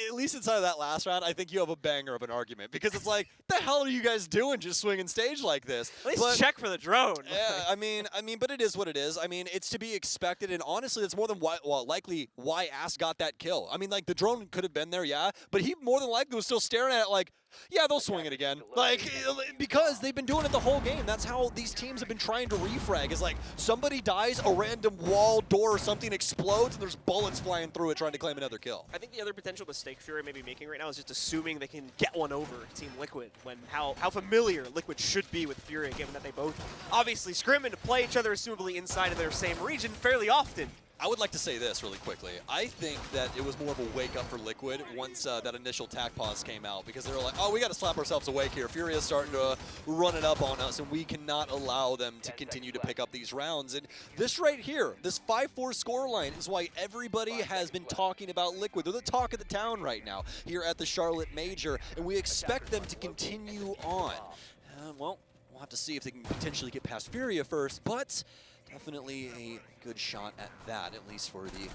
at least inside of that last round, I think you have a banger of an argument, because it's like, the hell are you guys doing just swinging stage like this? At least check for the drone. Yeah, I mean, but it is what it is. I mean, it's to be expected, and honestly, that's more than likely why Ask got that kill. I mean, like, the drone could have been there, yeah, but he more than likely was still staring at it like, yeah, they'll swing it again. Like, because they've been doing it the whole game. That's how these teams have been trying to refrag, is like, somebody dies, a random wall, door, or something explodes, and there's bullets flying through it trying to claim another kill. I think the other potential mistake FURIA may be making right now is just assuming they can get one over Team Liquid, when how familiar Liquid should be with FURIA, given that they both obviously scrim and play each other, assumably inside of their same region fairly often. I would like to say this really quickly. I think that it was more of a wake-up for Liquid once that initial tac pause came out, because they were like, oh, we got to slap ourselves awake here. FURIA's starting to run it up on us, and we cannot allow them to continue to pick up these rounds. And this right here, this 5-4 scoreline, is why everybody has been talking about Liquid. They're the talk of the town right now here at the Charlotte Major, and we expect them to continue on. Well, we'll have to see if they can potentially get past FURIA first, but definitely a good shot at that, at least for the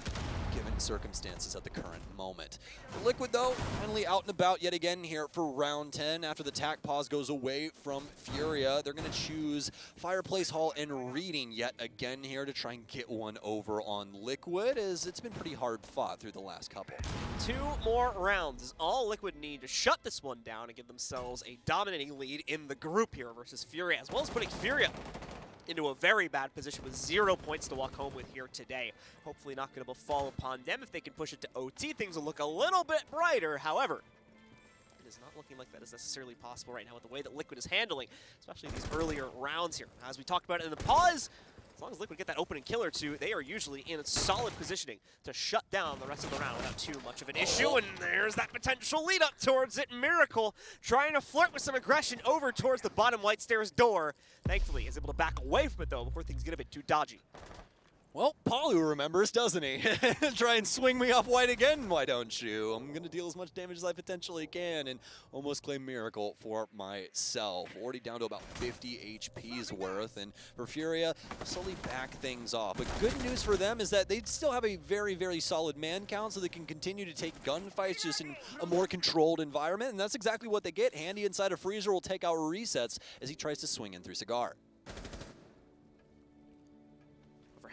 given circumstances at the current moment. The Liquid, though, finally out and about yet again here for round 10. After the tac pause goes away from FURIA, they're going to choose Fireplace Hall and Reading yet again here to try and get one over on Liquid, as it's been pretty hard fought through the last couple. 2 more rounds is all Liquid need to shut this one down and give themselves a dominating lead in the group here versus FURIA, as well as putting FURIA into a very bad position with 0 points to walk home with here today. Hopefully not going to fall upon them. If they can push it to OT, things will look a little bit brighter. However, it is not looking like that is necessarily possible right now with the way that Liquid is handling, especially these earlier rounds here. As we talked about it in the pause, as long as Liquid get that opening kill or two, they are usually in a solid positioning to shut down the rest of the round without too much of an issue. And there's that potential lead up towards it. Miracle trying to flirt with some aggression over towards the bottom white stairs door. Thankfully, is able to back away from it though before things get a bit too dodgy. Well, Palu remembers, doesn't he? Try and swing me off white again, why don't you? I'm going to deal as much damage as I potentially can and almost claim Miracle for myself. Already down to about 50 HP's worth, and for FURIA, slowly back things off. But good news for them is that they still have a very, very solid man count, so they can continue to take gunfights just in a more controlled environment, and that's exactly what they get. Handy inside of Freezer will take out resets as he tries to swing in through Cigar.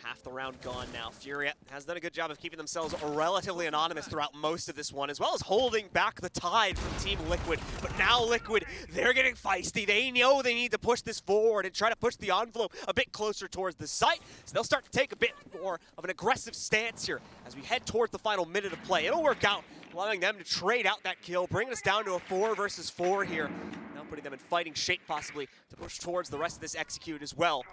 Half the round gone now. FURIA has done a good job of keeping themselves relatively anonymous throughout most of this one, as well as holding back the tide from Team Liquid. But now Liquid, they're getting feisty. They know they need to push this forward and try to push the envelope a bit closer towards the site. So they'll start to take a bit more of an aggressive stance here as we head towards the final minute of play. It'll work out, allowing them to trade out that kill, bringing us down to a 4 versus 4 here. Now putting them in fighting shape possibly to push towards the rest of this execute as well.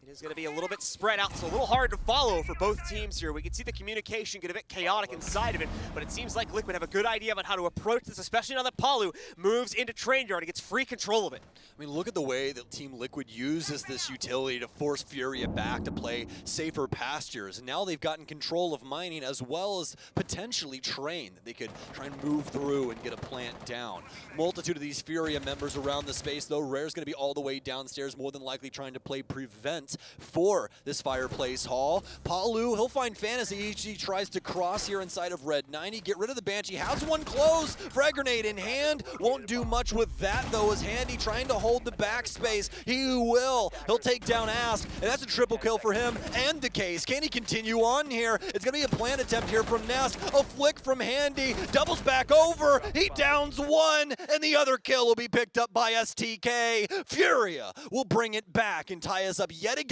It is going to be a little bit spread out, so a little hard to follow for both teams here. We can see the communication get a bit chaotic inside of it, but it seems like Liquid have a good idea about how to approach this, especially now that Palu moves into Train Yard and gets free control of it. I mean, look at the way that Team Liquid uses this utility to force FURIA back to play safer pastures. And now they've gotten control of mining as well as potentially Train, that they could try and move through and get a plant down. Multitude of these FURIA members around the space, though. Rare's going to be all the way downstairs, more than likely trying to play prevent for this fireplace hall. Palu, he'll find Fantasy. He tries to cross here inside of Red 90, get rid of the Banshee, has one close, frag grenade in hand, won't do much with that though, as Handy trying to hold the backspace. He'll take down Ask, and that's a triple kill for him and the case. Can he continue on here? It's gonna be a plant attempt here from Nest, a flick from Handy, doubles back over, he downs one, and the other kill will be picked up by STK. FURIA will bring it back and tie us up yet again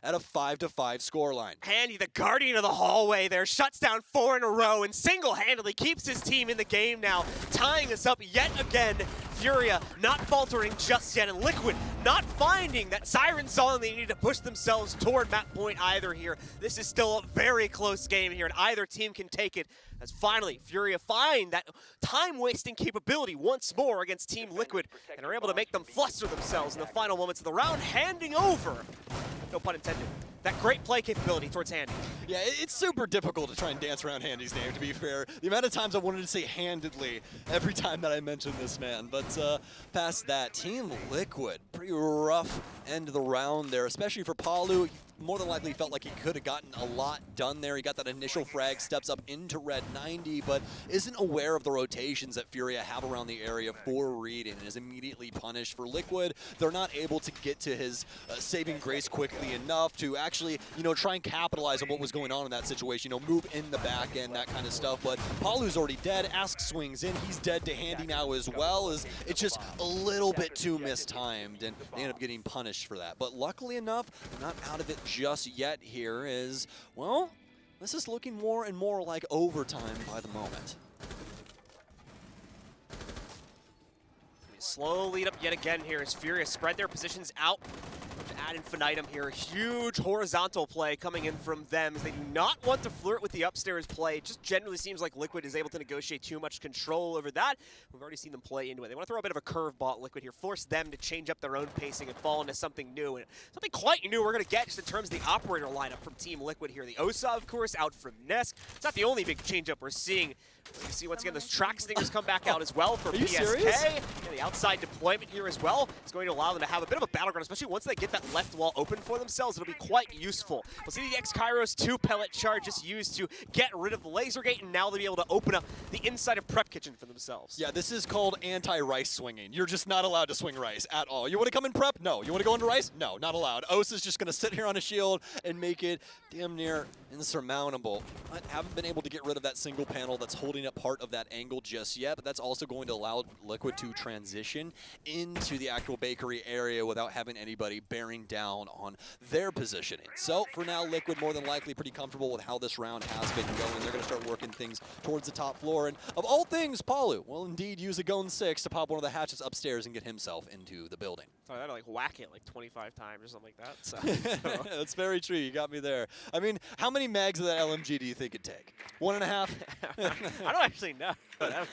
at a 5-5 scoreline. Handy, the guardian of the hallway there, shuts down 4 in a row and single-handedly keeps his team in the game now, tying us up yet again. FURIA not faltering just yet, and Liquid not finding that siren song they need to push themselves toward map point either here. This is still a very close game here, and either team can take it, as finally FURIA find that time-wasting capability once more against Team Liquid and are able to make them fluster themselves in the final moments of the round, handing over, no pun intended, that great play capability towards Handy. Yeah, it's super difficult to try and dance around Handy's name, to be fair. The amount of times I wanted to say handedly every time that I mentioned this man. But past that, Team Liquid, pretty rough end of the round there, especially for Palu. More than likely felt like he could have gotten a lot done there. He got that initial frag, steps up into Red 90, but isn't aware of the rotations that FURIA have around the area for reading and is immediately punished. For Liquid, they're not able to get to his saving grace quickly enough to actually, try and capitalize on what was going on in that situation, move in the back end, that kind of stuff. But Palu's already dead. Ask swings in. He's dead to Handy now as well. It's just a little bit too mistimed, and they end up getting punished for that. But luckily enough, they're not out of it just yet here. Well, this is looking more and more like overtime by the moment. Slow lead up yet again here as FURIA spread their positions out to ad infinitum here. Huge horizontal play coming in from them as they do not want to flirt with the upstairs play. It just generally seems like Liquid is able to negotiate too much control over that. We've already seen them play into it. They want to throw a bit of a curveball at Liquid here, force them to change up their own pacing and fall into something new. And something quite new we're going to get just in terms of the operator lineup from Team Liquid here. The Osa, of course, out from Nesk. It's not the only big change up we're seeing. You see once again those track stingers come back out as well for PSK. Yeah, the outside deployment here as well is going to allow them to have a bit of a battleground, especially once they get that left wall open for themselves. It'll be quite useful. We'll see the X-Kairos 2 pellet charge just used to get rid of the laser gate, and now they'll be able to open up the inside of Prep Kitchen for themselves. Yeah, this is called anti-rice swinging. You're just not allowed to swing rice at all. You want to come in prep? No. You want to go into rice? No, not allowed. Osa's just going to sit here on a shield and make it damn near insurmountable. But haven't been able to get rid of that single panel that's holding holding up part of that angle just yet, but that's also going to allow Liquid to transition into the actual bakery area without having anybody bearing down on their positioning. So for now, Liquid more than likely pretty comfortable with how this round has been going. They're going to start working things towards the top floor, and of all things, Palu will indeed use a Gone 6 to pop one of the hatches upstairs and get himself into the building. So I had to like whack it like 25 times or something like that. So. That's very true. You got me there. I mean, how many mags of that LMG do you think it'd take? 1.5? I don't actually know. That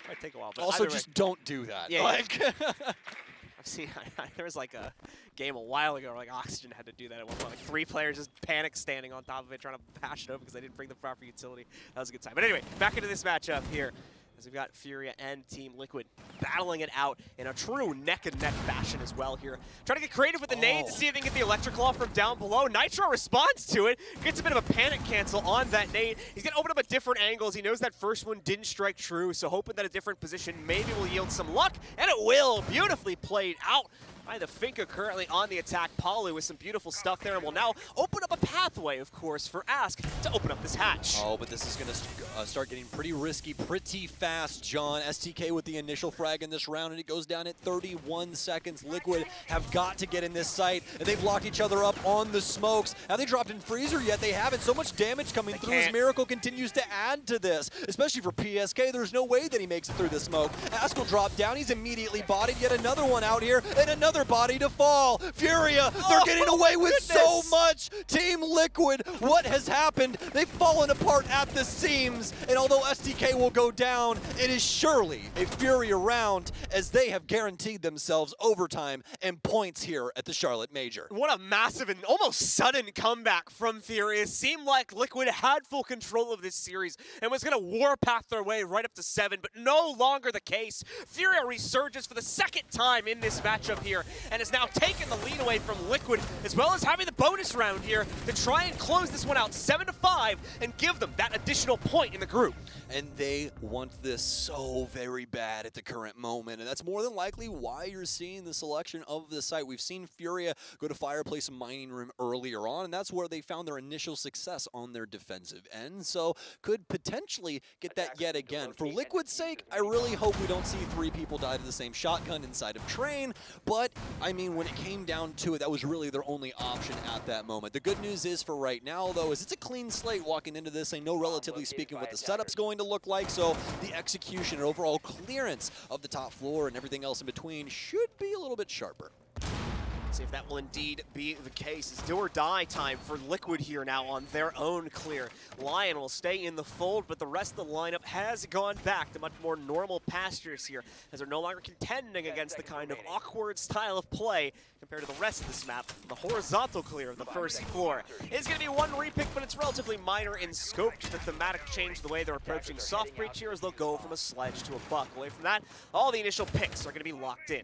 might take a while. But also, just don't do that. Yeah. Like, I've seen. There was like a game a while ago where like Oxygen had to do that at one point. Like 3 players just panic standing on top of it, trying to bash it over because they didn't bring the proper utility. That was a good time. But anyway, back into this matchup here. As we've got Furia and Team Liquid battling it out in a true neck-and-neck fashion as well here. Trying to get creative with the nades to see if they can get the electric claw from down below. Nitro responds to it, gets a bit of a panic cancel on that nade. He's going to open up at different angles. He knows that first one didn't strike true, so hoping that a different position maybe will yield some luck, and it will. Beautifully played out by the Finka, currently on the attack. Palu with some beautiful stuff there, and will now open up a pathway, of course, for Ask to open up this hatch. Oh, but this is going to start getting pretty risky pretty fast, John. STK with the initial frag in this round, and it goes down at 31 seconds. Liquid have got to get in this site, and they've locked each other up on the smokes. Have they dropped in Freezer yet? They haven't. So much damage coming through as Miracle continues to add to this, especially for PSK. There's no way that he makes it through the smoke. Ask will drop down. He's immediately bodied. Yet another one out here, and another body to fall. Furia, they're getting away with so much. Team Liquid, what has happened? They've fallen apart at the seams, and although STK will go down, it is surely a Furia round as they have guaranteed themselves overtime and points here at the Charlotte Major. What a massive and almost sudden comeback from Furia. It seemed like Liquid had full control of this series and was going to warpath their way right up to 7, but no longer the case. Furia resurges for the second time in this matchup here, and has now taken the lead away from Liquid, as well as having the bonus round here to try and close this one out 7-5 and give them that additional point in the group. And they want this so very bad at the current moment, and that's more than likely why you're seeing the selection of the site. We've seen Furia go to Fireplace Mining Room earlier on, and that's where they found their initial success on their defensive end, so could potentially get that yet again. For Liquid's sake, I really hope we don't see 3 people die to the same shotgun inside of Train, but I mean, when it came down to it, that was really their only option at that moment. The good news is for right now, though, is it's a clean slate walking into this. They know, relatively speaking, what the setup's going to look like, so the execution and overall clearance of the top floor and everything else in between should be a little bit sharper. See if that will indeed be the case. It's do or die time for Liquid here now on their own clear. Lion will stay in the fold, but the rest of the lineup has gone back to much more normal pastures here, as they're no longer contending against the kind of awkward style of play compared to the rest of this map. The horizontal clear of the first floor is going to be one repick, but it's relatively minor in scope. Just the thematic change the way they're approaching soft breach here as they'll go from a sledge to a buck. Away from that, all the initial picks are going to be locked in.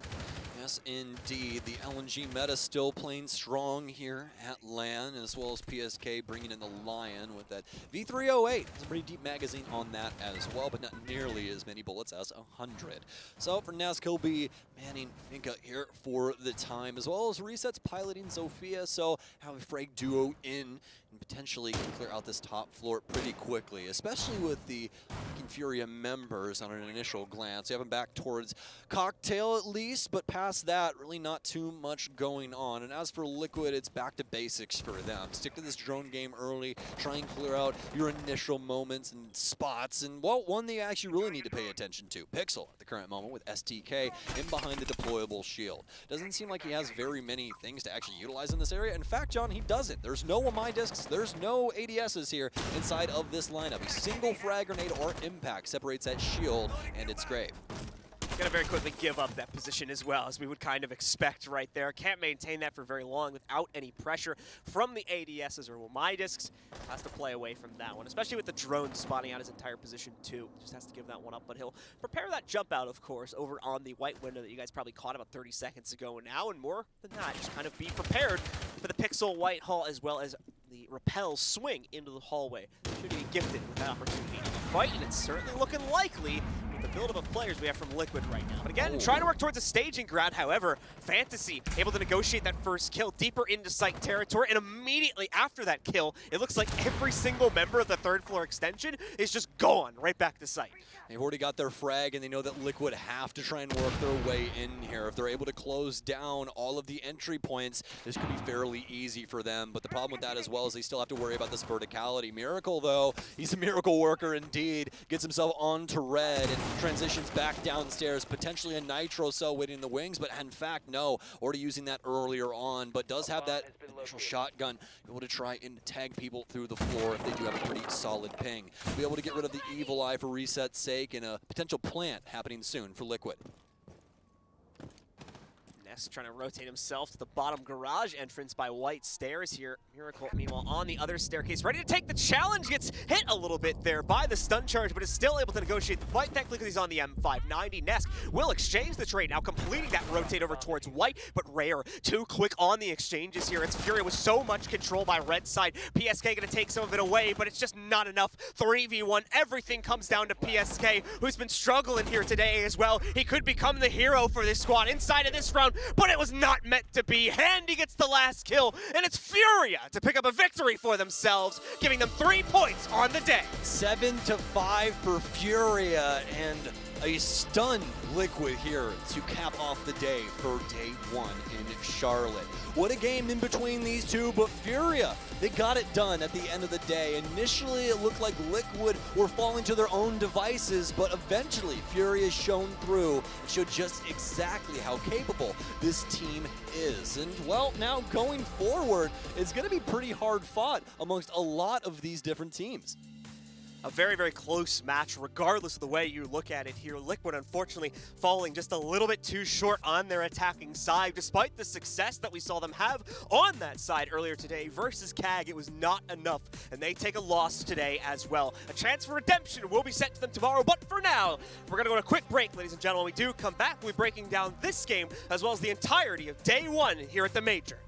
Yes, indeed. The LNG meta still playing strong here at LAN, as well as PSK bringing in the Lion with that V308. It's a pretty deep magazine on that as well, but not nearly as many bullets as 100. So for Nazk, he'll be manning Finka here for the time, as well as Resets piloting Zofia, so have a frag duo in and potentially can clear out this top floor pretty quickly, especially with the Furia members on an initial glance. You have them back towards Cocktail at least, but past that, really not too much going on. And as for Liquid, it's back to basics for them. Stick to this drone game early, try and clear out your initial moments and spots, and well, one that you actually really need to pay attention to. Pixel at the current moment with STK in behind the deployable shield. Doesn't seem like he has very many things to actually utilize in this area. In fact, John, he doesn't. There's no Wamai discs, there's no ADSs here inside of this lineup. A single frag grenade or impact separates that shield and its grave. Gonna very quickly give up that position as well, as we would kind of expect right there. Can't maintain that for very long without any pressure from the ADSs or Wamai discs. Has to play away from that one, especially with the drone spotting out his entire position too. Just has to give that one up, but he'll prepare that jump out, of course, over on the white window that you guys probably caught about 30 seconds ago now, and more than that, just kind of be prepared for the Pixel White Hall as well as the rappel swing into the hallway. Should be gifted with that opportunity to fight, and it's certainly looking likely the build-up of players we have from Liquid right now. But again, trying to work towards a staging ground. However, Fantasy able to negotiate that first kill deeper into site territory, and immediately after that kill, it looks like every single member of the third floor extension is just gone right back to site. They've already got their frag, and they know that Liquid have to try and work their way in here. If they're able to close down all of the entry points, this could be fairly easy for them. But the problem with that as well is they still have to worry about this verticality. Miracle, though, he's a miracle worker indeed. Gets himself onto red and transitions back downstairs. Potentially a Nitro cell waiting in the wings, but in fact, no. Already using that earlier on, but does have that initial shotgun. Able to try and tag people through the floor if they do have a pretty solid ping. Be able to get rid of the Evil Eye for reset's sake, and a potential plant happening soon for Liquid. Ness trying to rotate himself to the bottom garage entrance by White Stairs here. Miracle, meanwhile, on the other staircase, ready to take the challenge. Gets hit a little bit there by the stun charge, but is still able to negotiate the fight. Thankfully, because he's on the M590. Nesk will exchange the trade, now completing that rotate over towards White, but Rare too quick on the exchanges here. It's Furia with so much control by red side. PSK gonna take some of it away, but it's just not enough. 3v1, everything comes down to PSK, who's been struggling here today as well. He could become the hero for this squad inside of this round, but it was not meant to be. Handy gets the last kill, and it's Furia to pick up a victory for themselves, giving them 3 points on the day. 7-5 for Furia, and a stunned Liquid here to cap off the day for day one in Charlotte. What a game in between these two, but Furia, they got it done at the end of the day. Initially, it looked like Liquid were falling to their own devices, but eventually Furia shone through and showed just exactly how capable this team is. And, well, now going forward, it's going to be pretty hard fought amongst a lot of these different teams. A very, very close match, regardless of the way you look at it here. Liquid, unfortunately, falling just a little bit too short on their attacking side. Despite the success that we saw them have on that side earlier today versus CAG, it was not enough, and they take a loss today as well. A chance for redemption will be sent to them tomorrow, but for now, we're going to go to a quick break, ladies and gentlemen. When we do come back, we'll be breaking down this game, as well as the entirety of day one here at the Major.